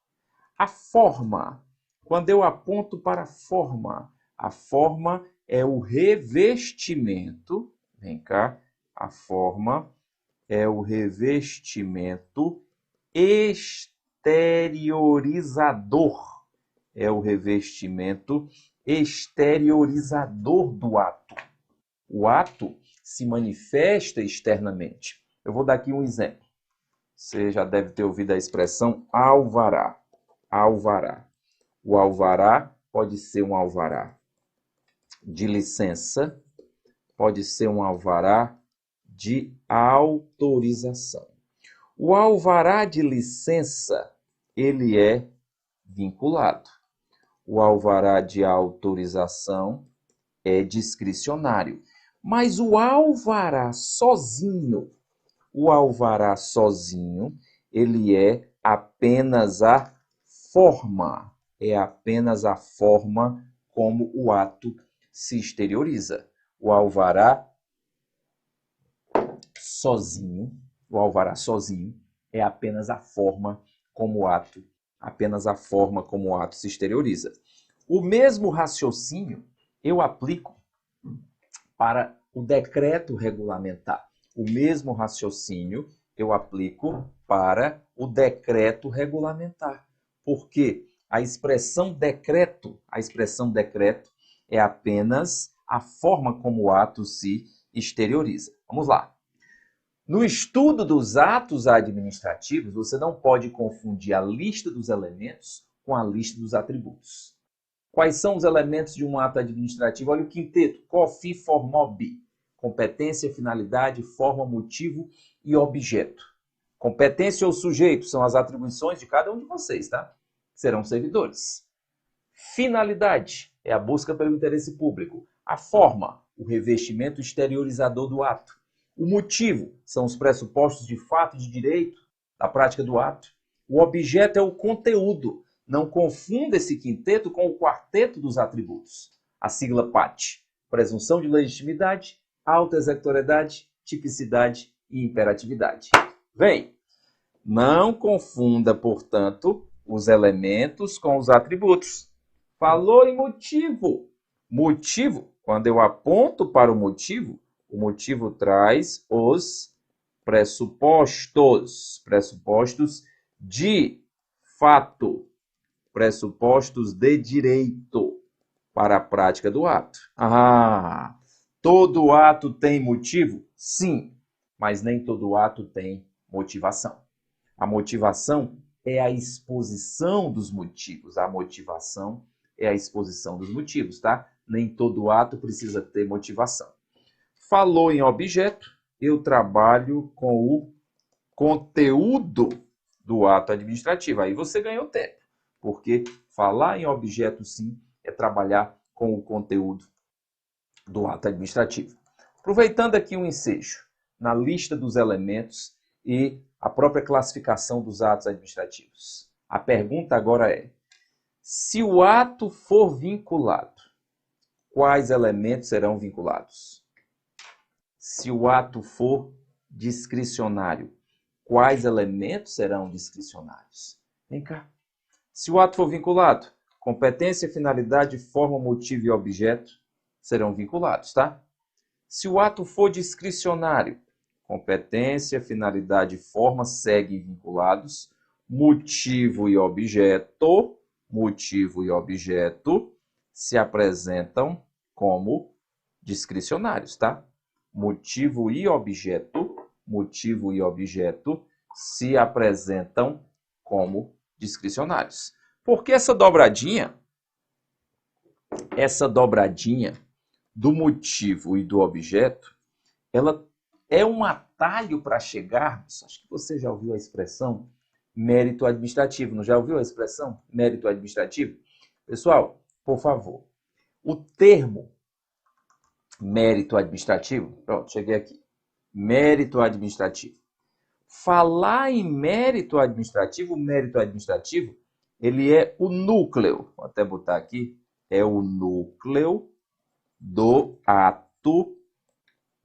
A forma. Quando eu aponto para a forma é o revestimento. Vem cá. A forma é o revestimento exteriorizador. É o revestimento exteriorizador do ato. O ato se manifesta externamente. Eu vou dar aqui um exemplo. Você já deve ter ouvido a expressão alvará. Alvará. O alvará pode ser um alvará de licença, pode ser um alvará de autorização. O alvará de licença, ele é vinculado. O alvará de autorização é discricionário. Mas o alvará sozinho, ele é apenas a forma. É apenas a forma como o ato se exterioriza. O alvará sozinho é apenas a forma como o ato se exterioriza. O mesmo raciocínio eu aplico para o decreto regulamentar. O mesmo raciocínio eu aplico para o decreto regulamentar. Porque a expressão decreto é apenas a forma como o ato se exterioriza. Vamos lá. No estudo dos atos administrativos, você não pode confundir a lista dos elementos com a lista dos atributos. Quais são os elementos de um ato administrativo? Olha o quinteto: COFI, FORMOB. Competência, finalidade, forma, motivo e objeto. Competência ou sujeito são as atribuições de cada um de vocês, tá? Serão servidores. Finalidade é a busca pelo interesse público. A forma, o revestimento exteriorizador do ato. O motivo são os pressupostos de fato e de direito da prática do ato. O objeto é o conteúdo. Não confunda esse quinteto com o quarteto dos atributos. A sigla PAT. Presunção de legitimidade, autoexecutoriedade, tipicidade e imperatividade. Vem! Não confunda, portanto, os elementos com os atributos. Falou em motivo. Motivo, quando eu aponto para o motivo traz os pressupostos. Pressupostos de fato. Pressupostos de direito para a prática do ato. Todo ato tem motivo? Sim, mas nem todo ato tem motivação. A motivação é a exposição dos motivos. A motivação é a exposição dos motivos, tá? Nem todo ato precisa ter motivação. Falou em objeto, eu trabalho com o conteúdo do ato administrativo. Aí você ganhou tempo, porque falar em objeto, sim, é trabalhar com o conteúdo do ato administrativo. Aproveitando aqui um ensejo na lista dos elementos e a própria classificação dos atos administrativos. A pergunta agora é: se o ato for vinculado, quais elementos serão vinculados? Se o ato for discricionário, quais elementos serão discricionários? Vem cá. Se o ato for vinculado, competência, finalidade, forma, motivo e objeto serão vinculados, tá? Se o ato for discricionário, competência, finalidade e forma seguem vinculados, motivo e objeto se apresentam como discricionários, tá? Motivo e objeto se apresentam como discricionários. Porque essa dobradinha do motivo e do objeto, ela é uma atalho para chegarmos, acho que você já ouviu a expressão mérito administrativo, não já ouviu a expressão mérito administrativo? Pessoal, por favor, o termo mérito administrativo, pronto, cheguei aqui, mérito administrativo. Falar em mérito administrativo, ele é o núcleo, vou até botar aqui, é o núcleo do ato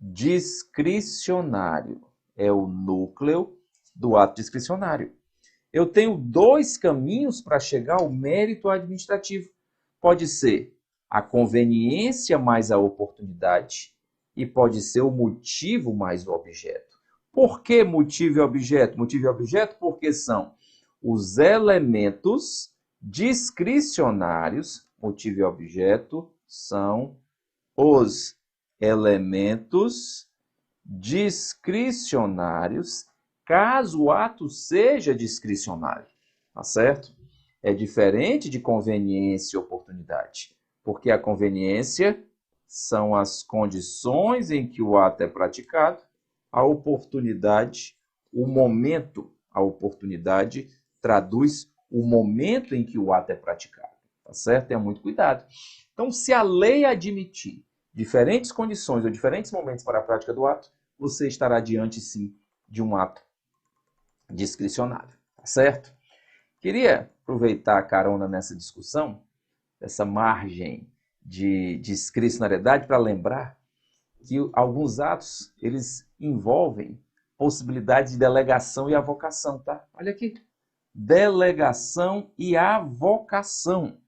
discricionário. É o núcleo do ato discricionário. Eu tenho dois caminhos para chegar ao mérito administrativo. Pode ser a conveniência mais a oportunidade e pode ser o motivo mais o objeto. Por que motivo e objeto? Motivo e objeto porque são os elementos discricionários. Motivo e objeto são os elementos discricionários, caso o ato seja discricionário, tá certo? É diferente de conveniência e oportunidade, porque a conveniência são as condições em que o ato é praticado, a oportunidade, o momento, a oportunidade traduz o momento em que o ato é praticado, tá certo? Tenha muito cuidado. Então, se a lei admitir diferentes condições ou diferentes momentos para a prática do ato, você estará diante, sim, de um ato discricionário, tá certo? Queria aproveitar a carona nessa discussão, essa margem de discricionariedade, para lembrar que alguns atos, eles envolvem possibilidade de delegação e avocação, tá? Olha aqui, delegação e avocação.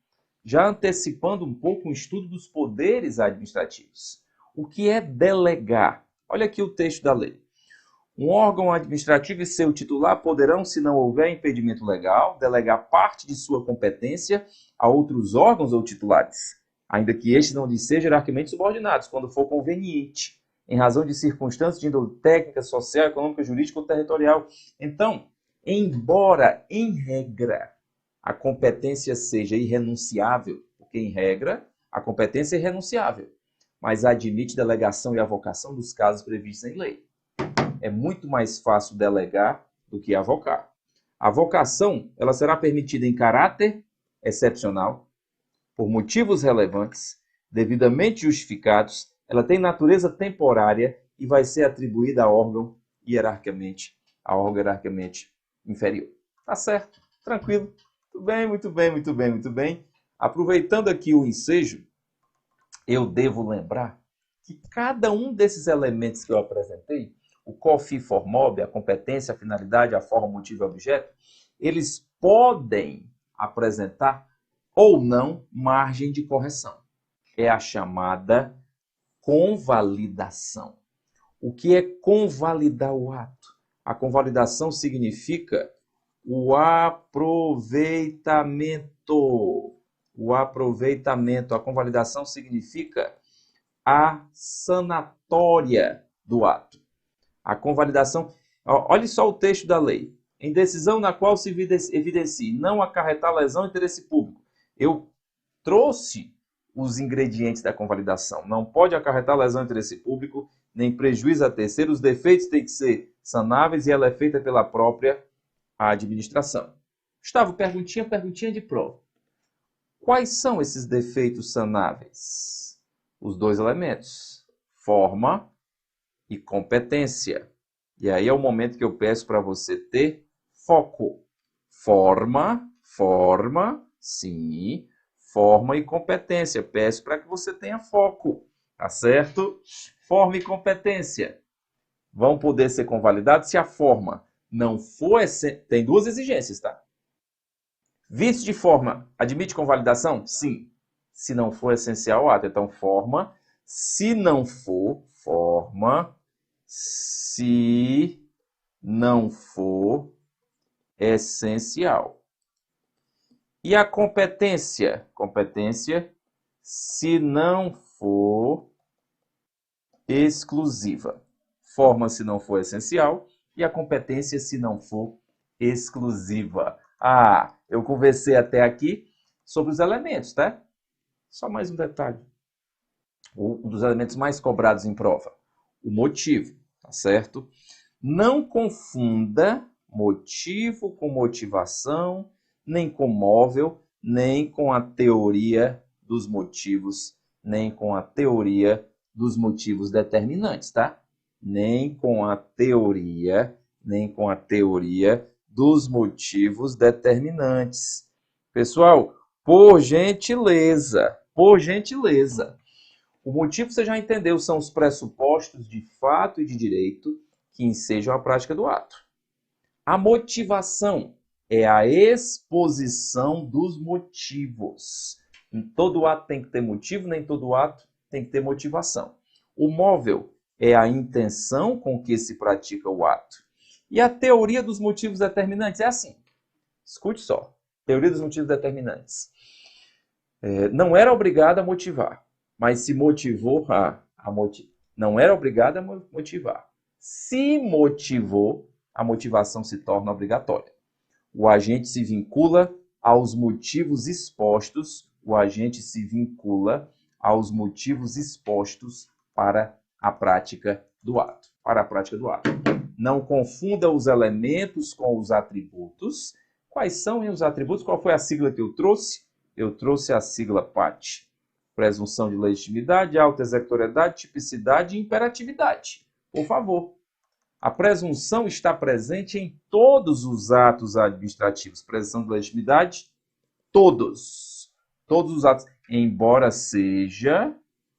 Já antecipando um pouco o estudo dos poderes administrativos. O que é delegar? Olha aqui o texto da lei. Um órgão administrativo e seu titular poderão, se não houver impedimento legal, delegar parte de sua competência a outros órgãos ou titulares, ainda que estes não lhes sejam hierarquicamente subordinados, quando for conveniente, em razão de circunstâncias de índole técnica, social, econômica, jurídica ou territorial. Então, embora, em regra, a competência seja irrenunciável, porque, em regra, a competência é irrenunciável, mas admite delegação e avocação dos casos previstos em lei. É muito mais fácil delegar do que avocar. A avocação, ela será permitida em caráter excepcional, por motivos relevantes, devidamente justificados, ela tem natureza temporária e vai ser atribuída a órgão hierarquicamente inferior. Tá certo? Tranquilo? Muito bem, muito bem, muito bem, muito bem. Aproveitando aqui o ensejo, eu devo lembrar que cada um desses elementos que eu apresentei, o qual, fi, for, mob, a competência, a finalidade, a forma, motivo e objeto, eles podem apresentar ou não margem de correção. É a chamada convalidação. O que é convalidar o ato? A convalidação significa o aproveitamento. O aproveitamento. A convalidação significa a sanatória do ato. A convalidação, olhe só o texto da lei. Em decisão na qual se evidencie não acarretar lesão ao interesse público. Eu trouxe os ingredientes da convalidação. Não pode acarretar lesão ao interesse público, nem prejuízo a terceiro. Os defeitos têm que ser sanáveis e ela é feita pela própria administração. Gustavo, perguntinha de prova. Quais são esses defeitos sanáveis? Os dois elementos, forma e competência. E aí é o momento que eu peço para você ter foco. Forma, sim, forma e competência. Peço para que você tenha foco, tá certo? Forma e competência vão poder ser convalidados se a forma não for... Tem duas exigências, tá? Vício de forma admite convalidação? Sim. Se não for essencial ao ato. Então, forma. Se não for, se não for essencial. E a competência? Competência, se não for exclusiva. Forma, se não for essencial. E a competência, se não for exclusiva. Eu conversei até aqui sobre os elementos, tá? Só mais um detalhe. Um dos elementos mais cobrados em prova. O motivo, tá certo? Não confunda motivo com motivação, nem com móvel, nem com a teoria dos motivos, nem com a teoria dos motivos determinantes, tá? Nem com a teoria dos motivos determinantes. Pessoal, por gentileza, o motivo você já entendeu, são os pressupostos de fato e de direito que ensejam a prática do ato. A motivação é a exposição dos motivos. Em todo ato tem que ter motivo, nem todo ato tem que ter motivação. O móvel é a intenção com que se pratica o ato. E a teoria dos motivos determinantes é assim. Escute só. Teoria dos motivos determinantes. Não era obrigado a motivar, mas se motivou não era obrigado a motivar. Se motivou, a motivação se torna obrigatória. O agente se vincula aos motivos expostos, para a prática do ato. Não confunda os elementos com os atributos. Quais são os atributos? Qual foi a sigla que eu trouxe? Eu trouxe a sigla PAT. Presunção de legitimidade, autoexecutoriedade, tipicidade e imperatividade. Por favor. A presunção está presente em todos os atos administrativos. Presunção de legitimidade, todos os atos, embora seja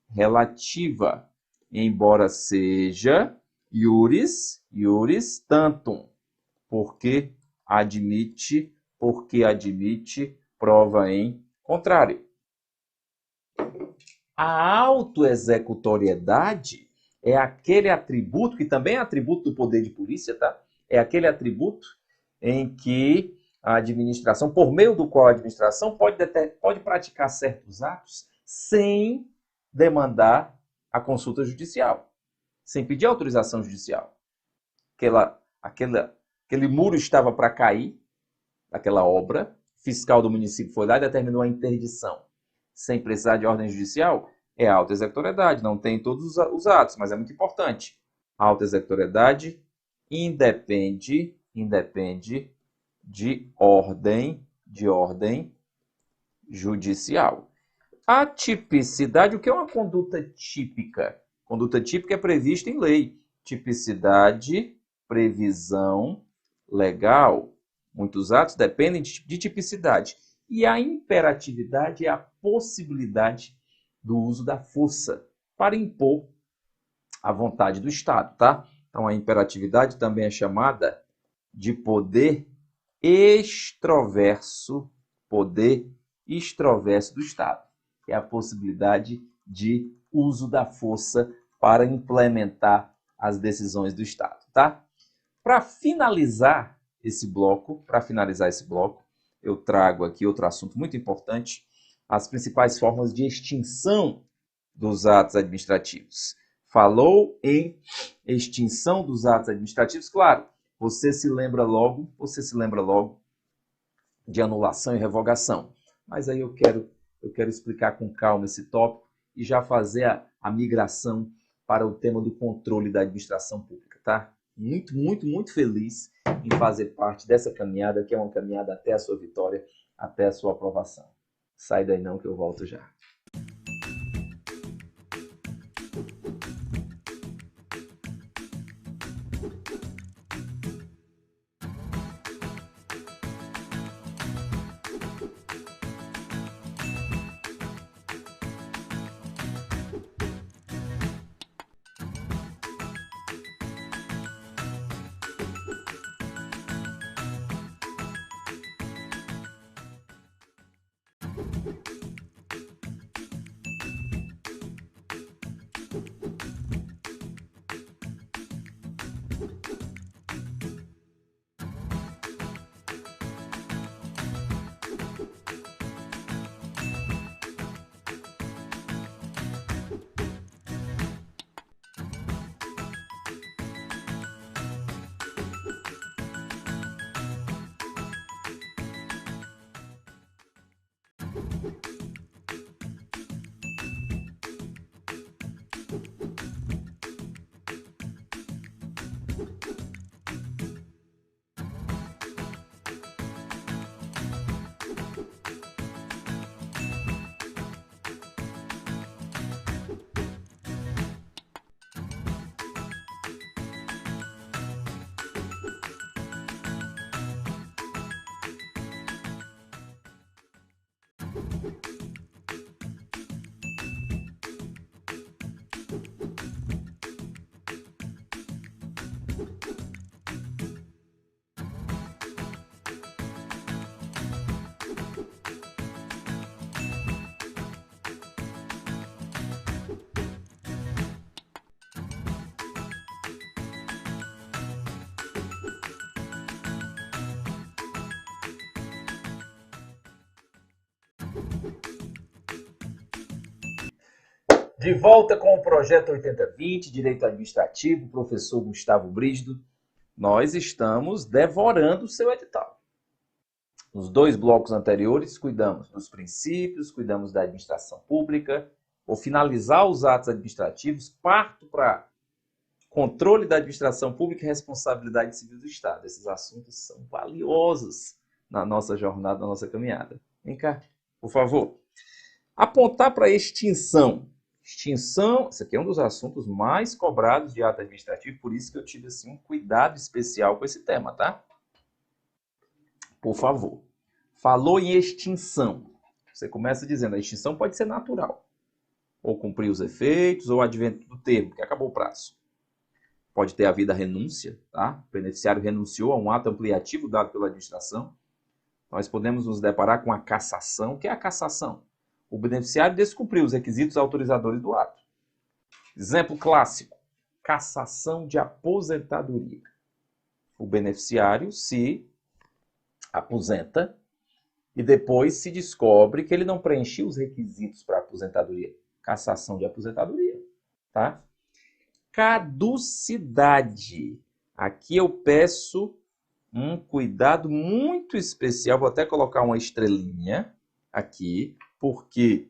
relativa, embora seja iuris tantum, porque admite prova em contrário. A autoexecutoriedade é aquele atributo, que também é atributo do poder de polícia, tá? É aquele atributo em que a administração, por meio do qual a administração pode praticar certos atos sem demandar a consulta judicial, sem pedir autorização judicial. Aquele muro estava para cair, aquela obra, o fiscal do município foi lá e determinou a interdição, sem precisar de ordem judicial. É a autoexecutoriedade, não tem todos os atos, mas é muito importante. A autoexecutoriedade independe de ordem judicial. A tipicidade, o que é uma conduta típica? Conduta típica é prevista em lei. Tipicidade, previsão legal. Muitos atos dependem de tipicidade. E a imperatividade é a possibilidade do uso da força para impor a vontade do Estado, tá? Então, a imperatividade também é chamada de poder extroverso do Estado. É a possibilidade de uso da força para implementar as decisões do Estado, tá? Para finalizar esse bloco, eu trago aqui outro assunto muito importante, as principais formas de extinção dos atos administrativos. Falou em extinção dos atos administrativos, claro, você se lembra logo de anulação e revogação. Mas aí eu quero explicar com calma esse tópico e já fazer a migração para o tema do controle da administração pública, tá? Muito feliz em fazer parte dessa caminhada, que é uma caminhada até a sua vitória, até a sua aprovação. Sai daí não que eu volto já. De volta com o projeto 8020, Direito Administrativo, professor Gustavo Brígido. Nós estamos devorando o seu edital. Nos 2 blocos anteriores, cuidamos dos princípios, cuidamos da administração pública. Vou finalizar os atos administrativos, parto para controle da administração pública e responsabilidade civil do Estado. Esses assuntos são valiosos na nossa jornada, na nossa caminhada. Vem cá, por favor. Apontar para a extinção. Extinção, esse aqui é um dos assuntos mais cobrados de ato administrativo, por isso que eu tive assim, um cuidado especial com esse tema, tá? Por favor. Falou em extinção. Você começa dizendo, a extinção pode ser natural. Ou cumprir os efeitos, ou advento do termo, que acabou o prazo. Pode ter havido a renúncia, tá? O beneficiário renunciou a um ato ampliativo dado pela administração. Nós podemos nos deparar com a cassação. O que é a cassação? O beneficiário descumpriu os requisitos autorizadores do ato. Exemplo clássico, cassação de aposentadoria. O beneficiário se aposenta e depois se descobre que ele não preencheu os requisitos para a aposentadoria. Cassação de aposentadoria, tá? Caducidade. Aqui eu peço um cuidado muito especial, vou até colocar uma estrelinha aqui, porque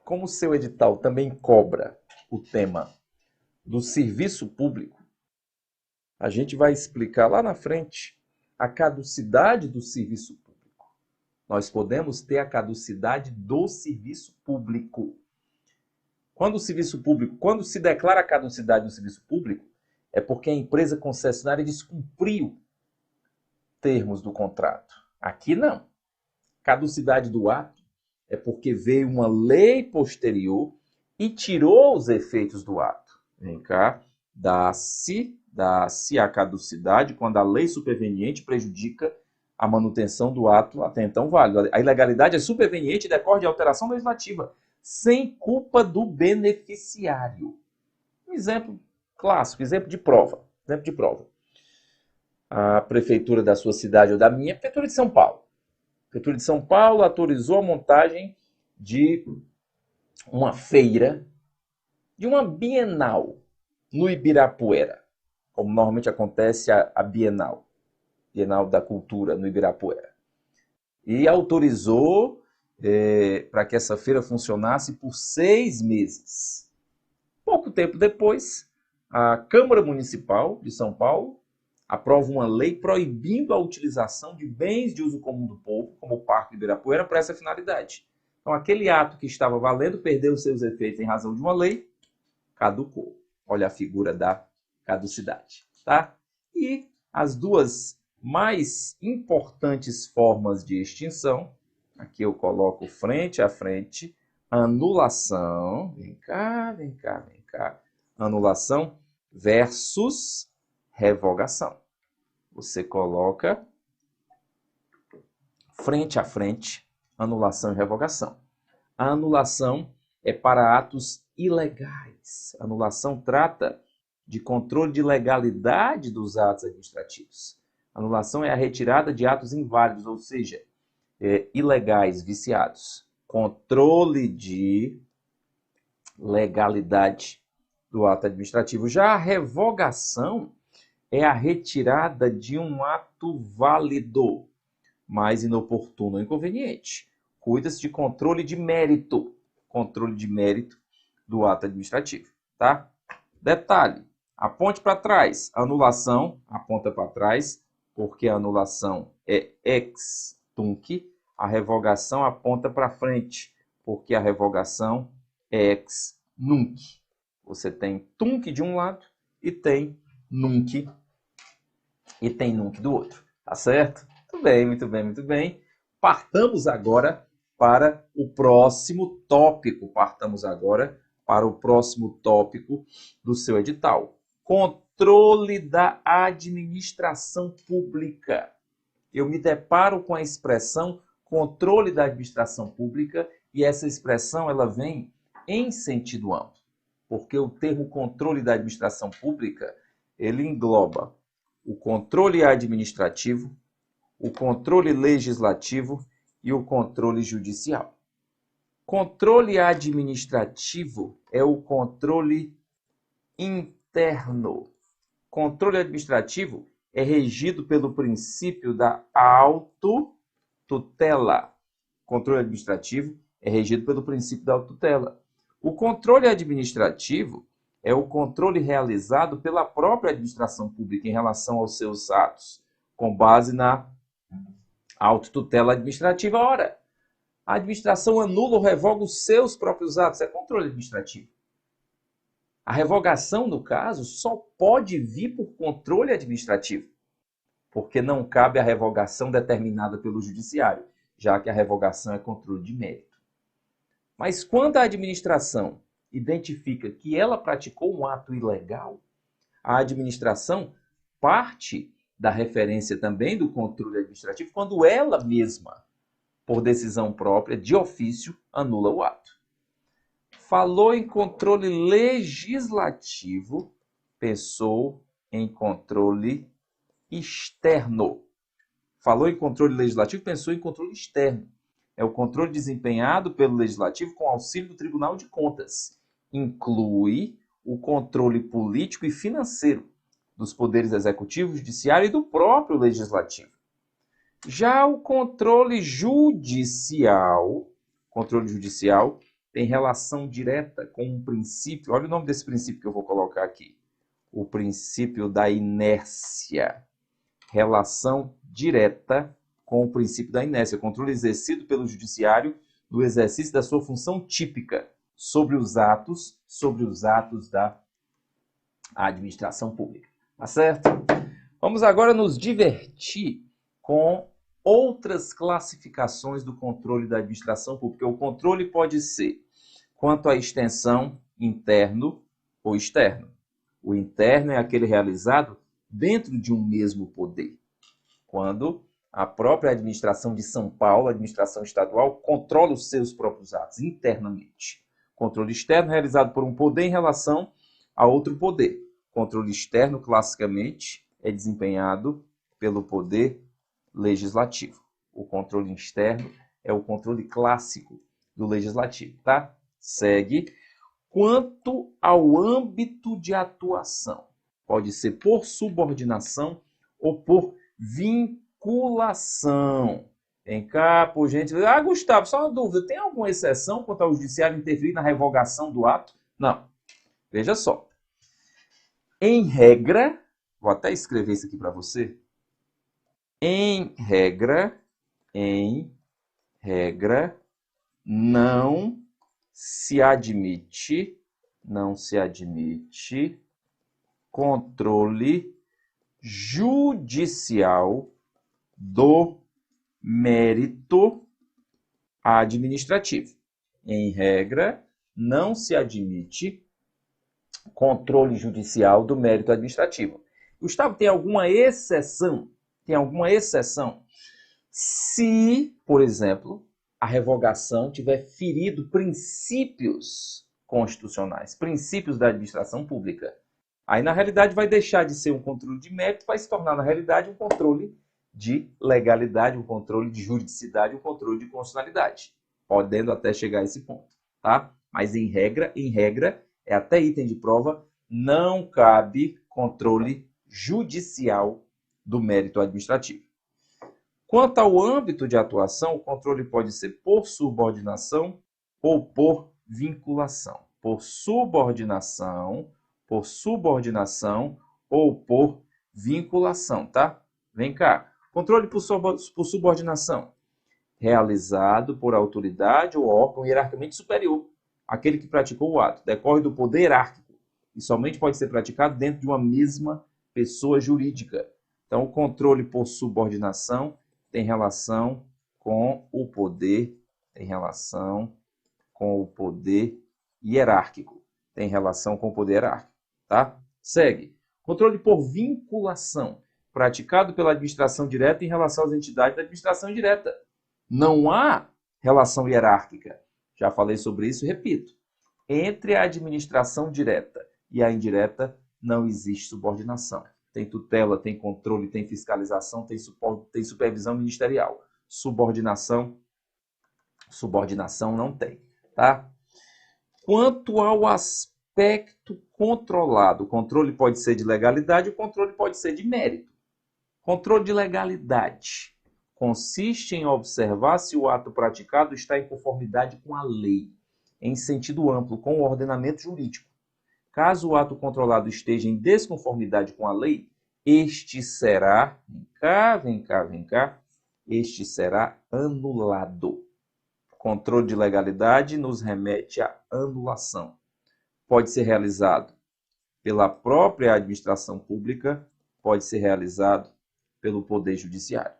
como o seu edital também cobra o tema do serviço público, a gente vai explicar lá na frente a caducidade do serviço público. Nós podemos ter a caducidade do serviço público. Quando se declara a caducidade do serviço público, é porque a empresa concessionária descumpriu termos do contrato. Aqui não. Caducidade do ato é porque veio uma lei posterior e tirou os efeitos do ato. Vem cá, dá-se a caducidade quando a lei superveniente prejudica a manutenção do ato até então válido. A ilegalidade é superveniente e decorre de alteração legislativa, sem culpa do beneficiário. Um exemplo clássico, exemplo de prova. A prefeitura da sua cidade ou da minha, a prefeitura de São Paulo. A Prefeitura de São Paulo autorizou a montagem de uma feira, de uma Bienal, no Ibirapuera, como normalmente acontece a Bienal da Cultura no Ibirapuera. E autorizou para que essa feira funcionasse por 6 meses. Pouco tempo depois, a Câmara Municipal de São Paulo aprova uma lei proibindo a utilização de bens de uso comum do povo, como o Parque do Ibirapuera, para essa finalidade. Então, aquele ato que estava valendo perdeu seus efeitos em razão de uma lei, caducou. Olha a figura da caducidade, tá? E as 2 mais importantes formas de extinção, aqui eu coloco frente a frente, anulação, vem cá, anulação versus revogação. Você coloca frente a frente, anulação e revogação. A anulação é para atos ilegais. A anulação trata de controle de legalidade dos atos administrativos. A anulação é a retirada de atos inválidos, ou seja, ilegais, viciados. Controle de legalidade do ato administrativo. Já a revogação é a retirada de um ato válido, mas inoportuno ou inconveniente. Cuida-se de controle de mérito do ato administrativo, tá? Detalhe, aponte para trás. A anulação aponta para trás, porque a anulação é ex tunc. A revogação aponta para frente, porque a revogação é ex nunc. Você tem tunc de um lado e tem nunc do outro, tá certo? Muito bem. Partamos agora para o próximo tópico. Do seu edital. Controle da administração pública. Eu me deparo com a expressão controle da administração pública e essa expressão ela vem em sentido amplo, porque o termo controle da administração pública ele engloba o controle administrativo, o controle legislativo e o controle judicial. Controle administrativo é o controle interno. Controle administrativo é regido pelo princípio da autotutela. Controle administrativo é regido pelo princípio da autotutela. O controle administrativo é o controle realizado pela própria administração pública em relação aos seus atos, com base na autotutela administrativa. Ora, a administração anula ou revoga os seus próprios atos, é controle administrativo. A revogação, no caso, só pode vir por controle administrativo, porque não cabe a revogação determinada pelo judiciário, já que a revogação é controle de mérito. Mas quando a administração identifica que ela praticou um ato ilegal, a administração parte da referência também do controle administrativo quando ela mesma, por decisão própria, de ofício, anula o ato. Falou em controle legislativo, pensou em controle externo. Falou em controle legislativo, pensou em controle externo. É o controle desempenhado pelo Legislativo com auxílio do Tribunal de Contas. Inclui o controle político e financeiro dos poderes executivo, judiciário e do próprio Legislativo. Já o controle judicial tem relação direta com um princípio, olha o nome desse princípio que eu vou colocar aqui, o princípio da inércia. Relação direta com o princípio da inércia, controle exercido pelo judiciário no exercício da sua função típica sobre os atos da administração pública. Tá certo? Vamos agora nos divertir com outras classificações do controle da administração pública. O controle pode ser quanto à extensão interno ou externo. O interno é aquele realizado dentro de um mesmo poder. Quando a própria administração de São Paulo, a administração estadual, controla os seus próprios atos internamente. Controle externo realizado por um poder em relação a outro poder. Controle externo, classicamente, é desempenhado pelo poder legislativo. O controle externo é o controle clássico do legislativo, tá? Segue. Quanto ao âmbito de atuação, pode ser por subordinação ou por vinculação. Vem cá, por gentileza. Ah, Gustavo, só uma dúvida. Tem alguma exceção quanto ao judiciário interferir na revogação do ato? Não. Veja só. Em regra, vou até escrever isso aqui para você. Em regra, não se admite controle judicial do mérito administrativo. Em regra, não se admite controle judicial do mérito administrativo. Gustavo, tem alguma exceção? Tem alguma exceção? Se, por exemplo, a revogação tiver ferido princípios constitucionais, princípios da administração pública. Aí, na realidade, vai deixar de ser um controle de mérito, vai se tornar, na realidade, um controle de legalidade, um controle de juridicidade, um controle de constitucionalidade, podendo até chegar a esse ponto, tá? Mas, em regra, é até item de prova, não cabe controle judicial do mérito administrativo. Quanto ao âmbito de atuação, o controle pode ser por subordinação ou por vinculação. Por subordinação ou por vinculação, tá? Vem cá. Controle por subordinação. Realizado por autoridade ou órgão hierarquicamente superior. Aquele que praticou o ato. Decorre do poder hierárquico. E somente pode ser praticado dentro de uma mesma pessoa jurídica. Então, o controle por subordinação tem relação com o poder, hierárquico. Tem relação com o poder hierárquico, tá? Segue. Controle por vinculação, praticado pela administração direta em relação às entidades da administração indireta. Não há relação hierárquica. Já falei sobre isso e repito. Entre a administração direta e a indireta não existe subordinação. Tem tutela, tem controle, tem fiscalização, tem supervisão ministerial. Subordinação não tem. tá? Quanto ao aspecto controlado, o controle pode ser de legalidade, o controle pode ser de mérito. Controle de legalidade consiste em observar se o ato praticado está em conformidade com a lei, em sentido amplo, com o ordenamento jurídico. Caso o ato controlado esteja em desconformidade com a lei, este será, vem cá, este será anulado. Controle de legalidade nos remete à anulação. Pode ser realizado pela própria administração pública, pode ser realizado pelo Poder Judiciário.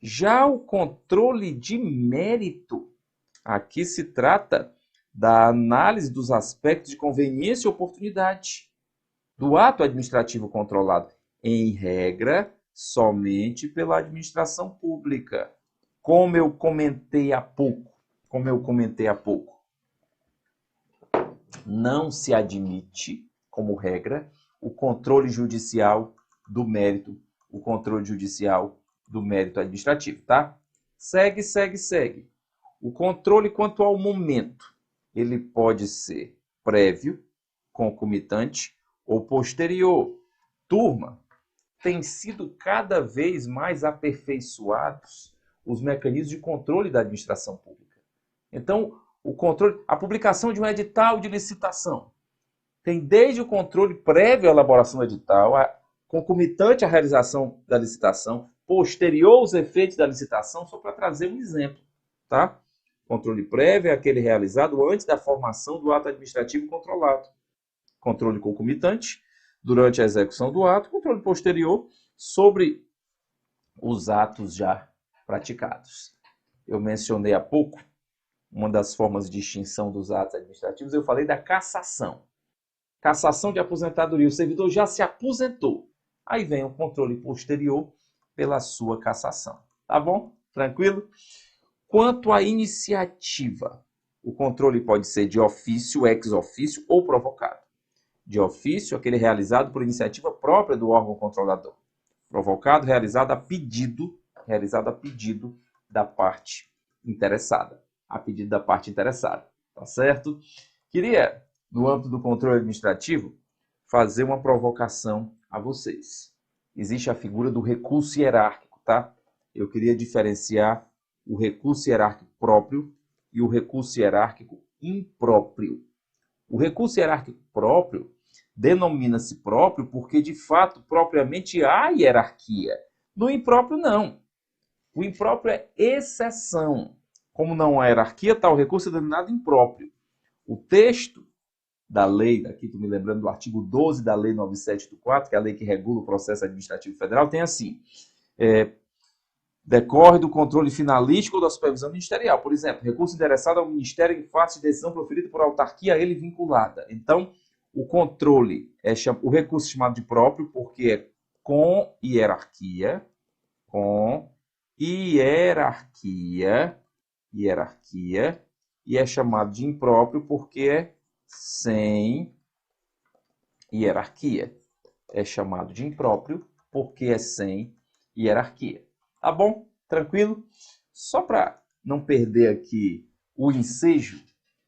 Já o controle de mérito, aqui se trata da análise dos aspectos de conveniência e oportunidade do ato administrativo controlado, em regra, somente pela administração pública. Como eu comentei há pouco, não se admite, como regra, o controle judicial do mérito, administrativo, tá? Segue. O controle quanto ao momento, ele pode ser prévio, concomitante ou posterior. Turma, tem sido cada vez mais aperfeiçoados os mecanismos de controle da administração pública. Então, o controle, a publicação de um edital de licitação tem desde o controle prévio à elaboração do edital, concomitante à realização da licitação, posterior aos efeitos da licitação, só para trazer um exemplo, tá? Controle prévio é aquele realizado antes da formação do ato administrativo controlado. Controle concomitante, durante a execução do ato, controle posterior sobre os atos já praticados. Eu mencionei há pouco uma das formas de extinção dos atos administrativos, eu falei da cassação. Cassação de aposentadoria, o servidor já se aposentou. Aí vem o controle posterior pela sua cassação. Tá bom? Tranquilo? Quanto à iniciativa, o controle pode ser de ofício, ex ofício ou provocado. De ofício, aquele realizado por iniciativa própria do órgão controlador. Provocado, realizado a pedido da parte interessada. Tá certo? Queria, no âmbito do controle administrativo, fazer uma provocação a vocês. Existe a figura do recurso hierárquico, tá? Eu queria diferenciar o recurso hierárquico próprio e o recurso hierárquico impróprio. O recurso hierárquico próprio denomina-se próprio porque, de fato, propriamente há hierarquia. No impróprio, não. O impróprio é exceção. Como não há hierarquia, tal recurso é denominado impróprio. O texto da lei, aqui estou me lembrando do artigo 12 da Lei 9784, que é a lei que regula o processo administrativo federal, tem assim: decorre do controle finalístico ou da supervisão ministerial. Por exemplo, recurso endereçado ao Ministério em face de decisão proferida por autarquia a ele vinculada. Então, o controle o recurso chamado de próprio porque é com hierarquia, e é chamado de impróprio porque é sem hierarquia. Tá bom? Tranquilo? Só para não perder aqui o ensejo,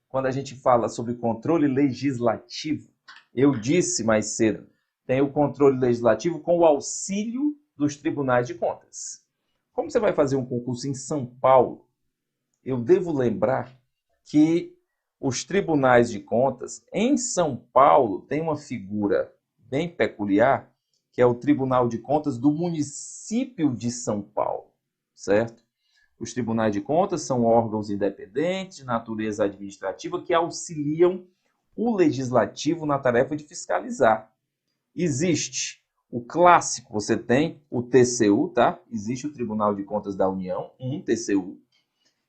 quando a gente fala sobre controle legislativo, eu disse mais cedo, tem o controle legislativo com o auxílio dos tribunais de contas. Como você vai fazer um concurso em São Paulo, eu devo lembrar que os tribunais de contas em São Paulo têm uma figura bem peculiar, que é o Tribunal de Contas do município de São Paulo, certo? Os tribunais de contas são órgãos independentes de natureza administrativa que auxiliam o legislativo na tarefa de fiscalizar. Existe o clássico, você tem o TCU, tá? Existe o Tribunal de Contas da União, um TCU.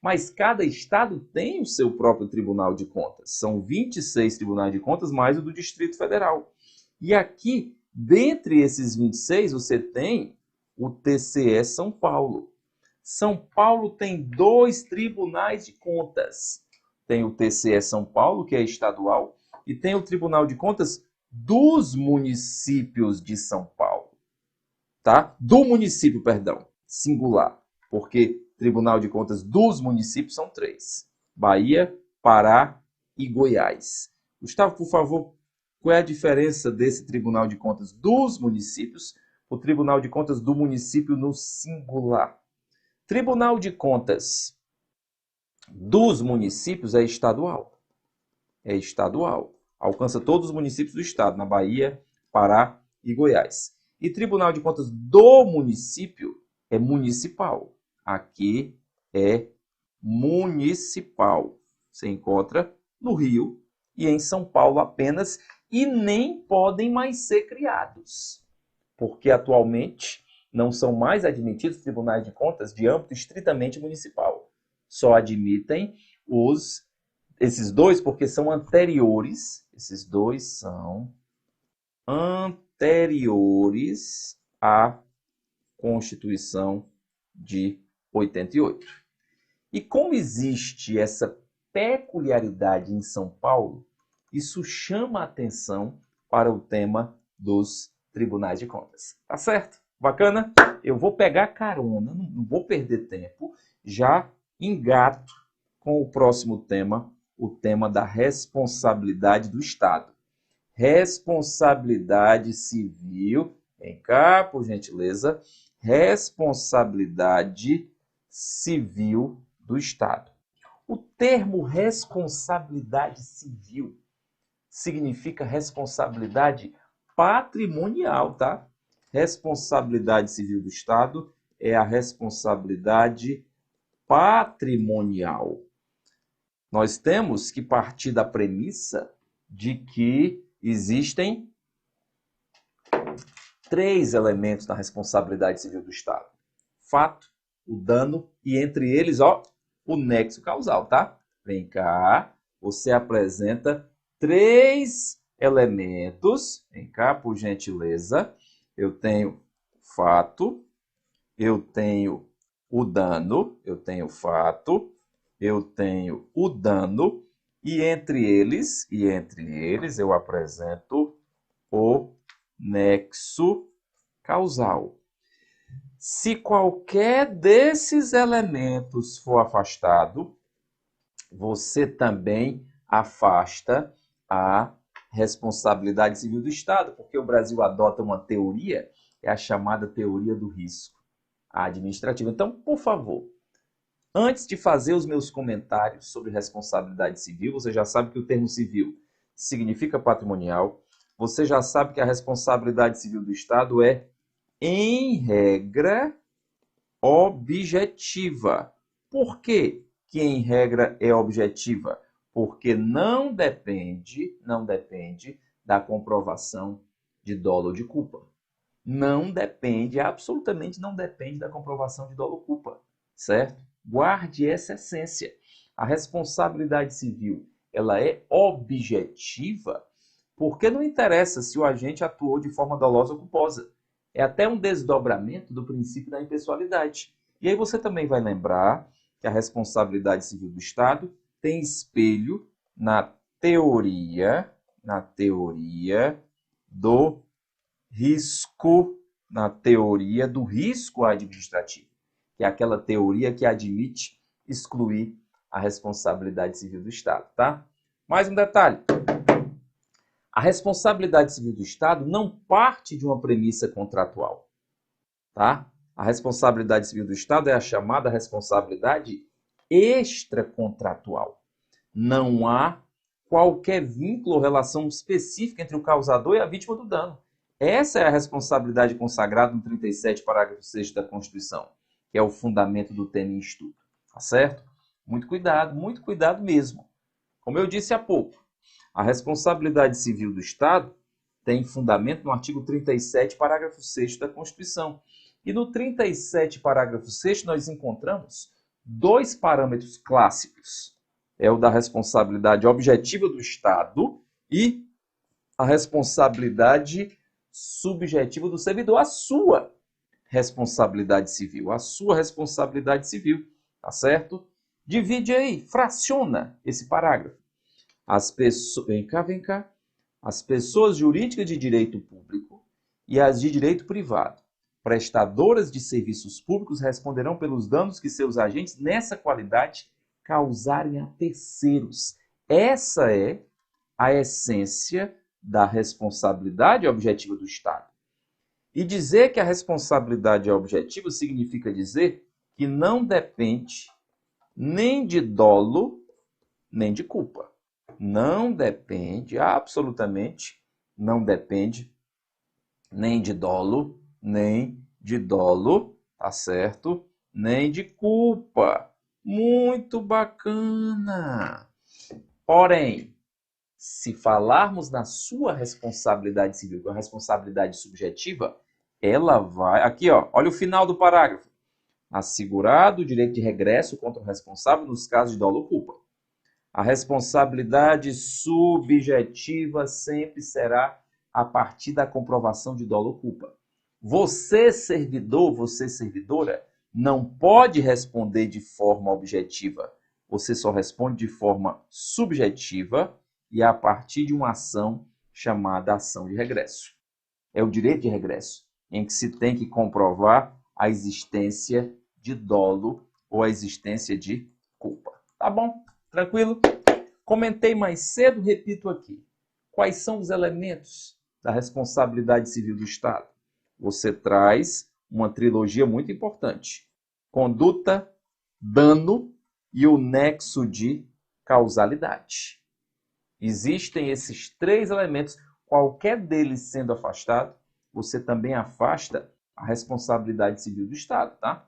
Mas cada estado tem o seu próprio Tribunal de Contas. São 26 tribunais de contas, mais o do Distrito Federal. E aqui, dentre esses 26, você tem o TCE São Paulo. São Paulo tem 2 tribunais de contas. Tem o TCE São Paulo, que é estadual, e tem o Tribunal de Contas dos municípios de São Paulo. Tá? Do município, perdão, singular, porque Tribunal de Contas dos municípios são 3. Bahia, Pará e Goiás. Gustavo, por favor, qual é a diferença desse Tribunal de Contas dos municípios para o Tribunal de Contas do município no singular? Tribunal de Contas dos municípios é estadual. É estadual. Alcança todos os municípios do estado, na Bahia, Pará e Goiás. E Tribunal de Contas do município é municipal. Aqui é municipal. Você encontra no Rio e em São Paulo apenas, e nem podem mais ser criados, porque atualmente não são mais admitidos tribunais de contas de âmbito estritamente municipal. Só admitem esses dois porque são anteriores, esses dois são anteriores à Constituição de 88. E como existe essa peculiaridade em São Paulo, isso chama a atenção para o tema dos tribunais de contas. Tá certo? Bacana? Eu vou pegar carona, não vou perder tempo, já engato com o próximo tema, o tema da responsabilidade do Estado. Responsabilidade civil, vem cá, por gentileza, responsabilidade civil do Estado. O termo responsabilidade civil significa responsabilidade patrimonial, tá? Responsabilidade civil do Estado é a responsabilidade patrimonial. Nós temos que partir da premissa de que existem 3 elementos na responsabilidade civil do Estado: fato, o dano e, entre eles, o nexo causal, tá? Vem cá, você apresenta 3 elementos. Vem cá, por gentileza. Eu tenho fato, eu tenho o dano, eu tenho fato, eu tenho o dano, e entre eles eu apresento o nexo causal. Se qualquer desses elementos for afastado, você também afasta a responsabilidade civil do Estado, porque o Brasil adota uma teoria, é a chamada teoria do risco administrativa. Então, por favor, antes de fazer os meus comentários sobre responsabilidade civil, você já sabe que o termo civil significa patrimonial, você já sabe que a responsabilidade civil do Estado é, em regra, objetiva. Por quê que, em regra, é objetiva? Porque não depende da comprovação de dolo ou de culpa. Não depende, absolutamente não depende da comprovação de dolo ou culpa, certo? Guarde essa essência. A responsabilidade civil, ela é objetiva porque não interessa se o agente atuou de forma dolosa ou culposa. É até um desdobramento do princípio da impessoalidade. E aí você também vai lembrar que a responsabilidade civil do Estado tem espelho na teoria do risco, na teoria do risco administrativo, que é aquela teoria que admite excluir a responsabilidade civil do Estado, tá? Mais um detalhe. A responsabilidade civil do Estado não parte de uma premissa contratual, tá? A responsabilidade civil do Estado é a chamada responsabilidade extracontratual. Não há qualquer vínculo ou relação específica entre o causador e a vítima do dano. Essa é a responsabilidade consagrada no 37, parágrafo 6º da Constituição, que é o fundamento do tema em estudo, tá certo? Muito cuidado mesmo. Como eu disse há pouco, a responsabilidade civil do Estado tem fundamento no artigo 37, parágrafo 6º da Constituição. E no 37, parágrafo 6º, nós encontramos 2 parâmetros clássicos. É o da responsabilidade objetiva do Estado e a responsabilidade subjetiva do servidor, a sua responsabilidade civil, tá certo? Divide aí, fraciona esse parágrafo. Vem cá. As pessoas jurídicas de direito público e as de direito privado, prestadoras de serviços públicos, responderão pelos danos que seus agentes, nessa qualidade, causarem a terceiros. Essa é a essência da responsabilidade objetiva do Estado. E dizer que a responsabilidade é objetiva significa dizer que não depende nem de dolo, nem de culpa. Não depende, absolutamente, não depende nem de dolo, tá certo? Nem de culpa. Muito bacana. Porém, se falarmos na sua responsabilidade civil, que é a responsabilidade subjetiva, ela vai... Aqui, ó, olha o final do parágrafo. Assegurado o direito de regresso contra o responsável nos casos de dolo ou culpa. A responsabilidade subjetiva sempre será a partir da comprovação de dolo ou culpa. Você, servidor, você, servidora, não pode responder de forma objetiva. Você só responde de forma subjetiva e a partir de uma ação chamada ação de regresso. É o direito de regresso, em que se tem que comprovar a existência de dolo ou a existência de culpa. Tá bom? Tranquilo? Comentei mais cedo, repito aqui. Quais são os elementos da responsabilidade civil do Estado? Você traz uma trilogia muito importante. Conduta, dano e o nexo de causalidade. Existem esses três elementos, qualquer deles sendo afastado, você também afasta a responsabilidade civil do Estado, tá?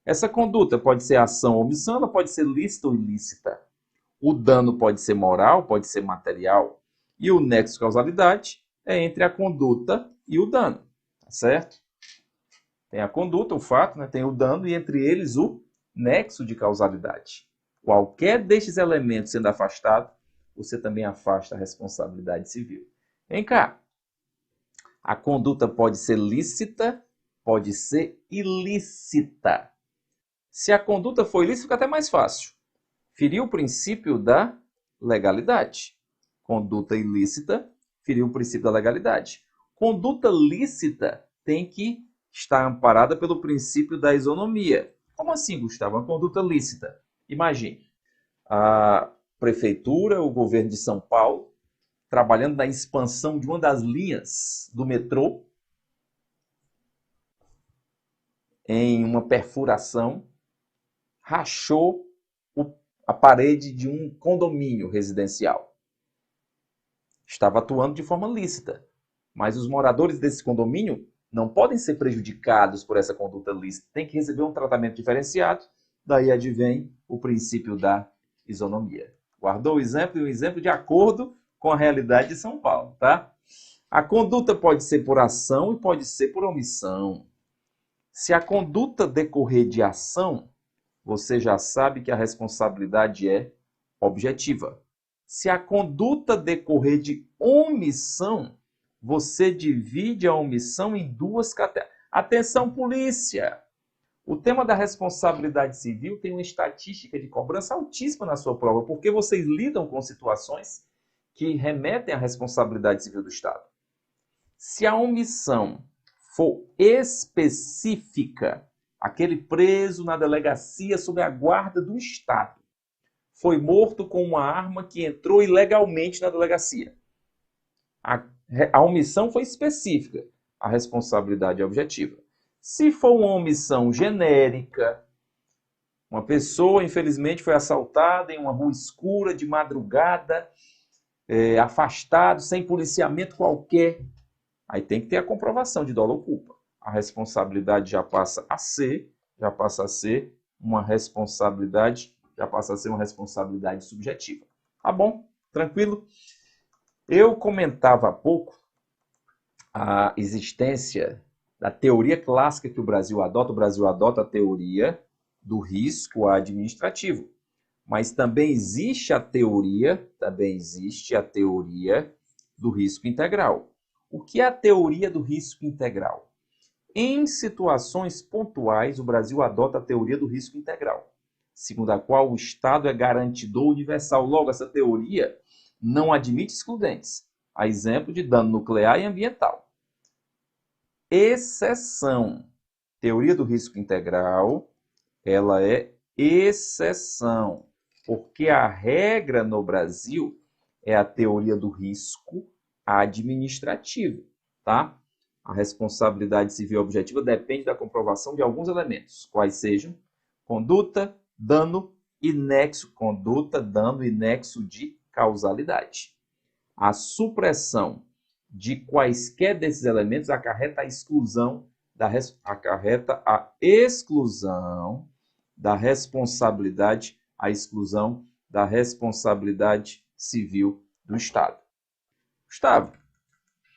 Essa conduta pode ser ação ou omissão, ela pode ser lícita ou ilícita. O dano pode ser moral, pode ser material. E o nexo de causalidade é entre a conduta e o dano, tá certo? Tem a conduta, o fato, né? Tem o dano e entre eles o nexo de causalidade. Qualquer destes elementos sendo afastado, você também afasta a responsabilidade civil. Vem cá. A conduta pode ser lícita, pode ser ilícita. Se a conduta for ilícita, fica até mais fácil. Feriu o princípio da legalidade. Conduta ilícita, feriu o princípio da legalidade. Conduta lícita tem que estar amparada pelo princípio da isonomia. Como assim, Gustavo? Uma conduta lícita. Imagine, a prefeitura, o governo de São Paulo, trabalhando na expansão de uma das linhas do metrô, em uma perfuração, rachou a parede de um condomínio residencial. Estava atuando de forma lícita, mas os moradores desse condomínio não podem ser prejudicados por essa conduta lícita, tem que receber um tratamento diferenciado, daí advém o princípio da isonomia. Guardou o exemplo e o exemplo de acordo com a realidade de São Paulo, tá? A conduta pode ser por ação e pode ser por omissão. Se a conduta decorrer de ação, você já sabe que a responsabilidade é objetiva. Se a conduta decorrer de omissão, você divide a omissão em duas categorias. Atenção, polícia! O tema da responsabilidade civil tem uma estatística de cobrança altíssima na sua prova, porque vocês lidam com situações que remetem à responsabilidade civil do Estado. Se a omissão for específica, aquele preso na delegacia sob a guarda do Estado foi morto com uma arma que entrou ilegalmente na delegacia. A omissão foi específica, a responsabilidade é objetiva. Se for uma omissão genérica, uma pessoa, infelizmente, foi assaltada em uma rua escura, de madrugada, afastado, sem policiamento qualquer, aí tem que ter a comprovação de dolo ou culpa. A responsabilidade já passa a ser uma responsabilidade subjetiva. Tá bom? Tranquilo? Eu comentava há pouco a existência da teoria clássica que o Brasil adota. O Brasil adota a teoria do risco administrativo. Mas também existe a teoria do risco integral. O que é a teoria do risco integral? Em situações pontuais, o Brasil adota a teoria do risco integral, segundo a qual o Estado é garantidor universal. Logo, essa teoria não admite excludentes, a exemplo de dano nuclear e ambiental. Exceção. Teoria do risco integral, ela é exceção. Porque a regra no Brasil é a teoria do risco administrativo, tá? A responsabilidade civil objetiva depende da comprovação de alguns elementos, quais sejam conduta, dano e nexo, conduta, dano e nexo de causalidade. A supressão de quaisquer desses elementos acarreta a exclusão da responsabilidade, a exclusão da responsabilidade civil do Estado. Gustavo,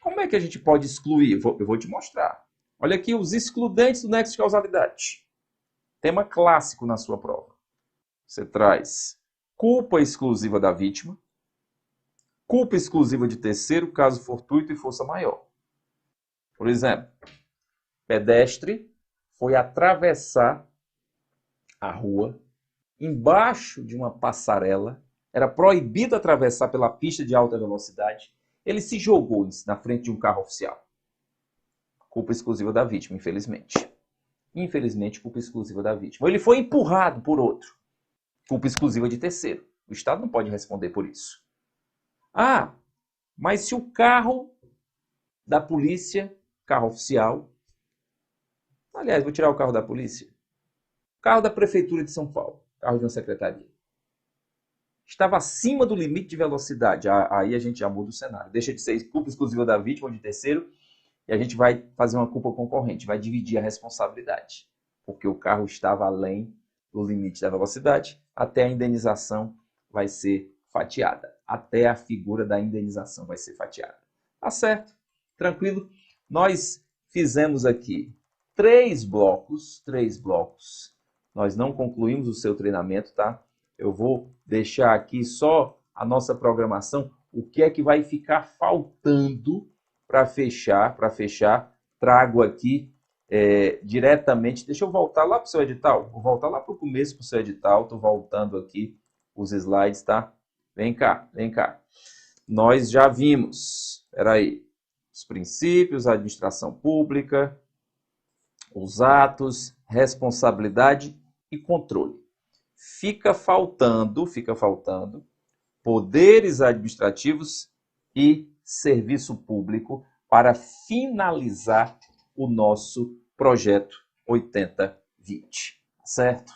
como é que a gente pode excluir? Eu vou te mostrar. Olha aqui os excludentes do nexo de causalidade. Tema clássico na sua prova. Você traz culpa exclusiva da vítima, culpa exclusiva de terceiro, caso fortuito e força maior. Por exemplo, pedestre foi atravessar a rua embaixo de uma passarela, era proibido atravessar pela pista de alta velocidade, ele se jogou na frente de um carro oficial. Culpa exclusiva da vítima, infelizmente. Infelizmente, culpa exclusiva da vítima. Ele foi empurrado por outro. Culpa exclusiva de terceiro. O Estado não pode responder por isso. Ah, mas se o carro da polícia, carro oficial, aliás, vou tirar o carro da polícia, carro da Prefeitura de São Paulo, carro de uma secretaria, estava acima do limite de velocidade, aí a gente já muda o cenário. Deixa de ser culpa exclusiva da vítima ou de terceiro, e a gente vai fazer uma culpa concorrente, vai dividir a responsabilidade, porque o carro estava além do limite da velocidade, até a indenização vai ser fatiada. Até a figura da indenização vai ser fatiada. Tá certo? Tranquilo? Nós fizemos aqui 3 blocos. Nós não concluímos o seu treinamento, tá? Eu vou deixar aqui só a nossa programação, o que é que vai ficar faltando para fechar. Trago aqui diretamente. Deixa eu voltar lá para o seu edital. Vou voltar lá para o começo para o seu edital. Estou voltando aqui os slides, tá? Vem cá. Nós já vimos, aí, os princípios, a administração pública, os atos, responsabilidade e controle. Fica faltando poderes administrativos e serviço público para finalizar o nosso projeto 8020, certo?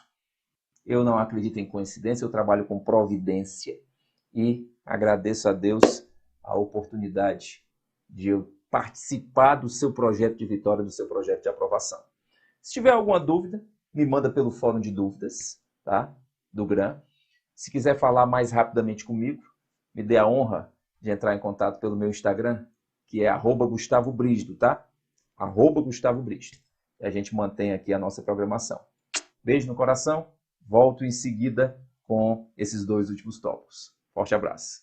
Eu não acredito em coincidência, eu trabalho com providência e agradeço a Deus a oportunidade de eu participar do seu projeto de vitória, do seu projeto de aprovação. Se tiver alguma dúvida, me manda pelo fórum de dúvidas, tá? Do GRAM. Se quiser falar mais rapidamente comigo, me dê a honra de entrar em contato pelo meu Instagram, que é @GustavoBrígido, tá? @GustavoBrígido. E a gente mantém aqui a nossa programação. Beijo no coração. Volto em seguida com esses 2 últimos tópicos. Forte abraço.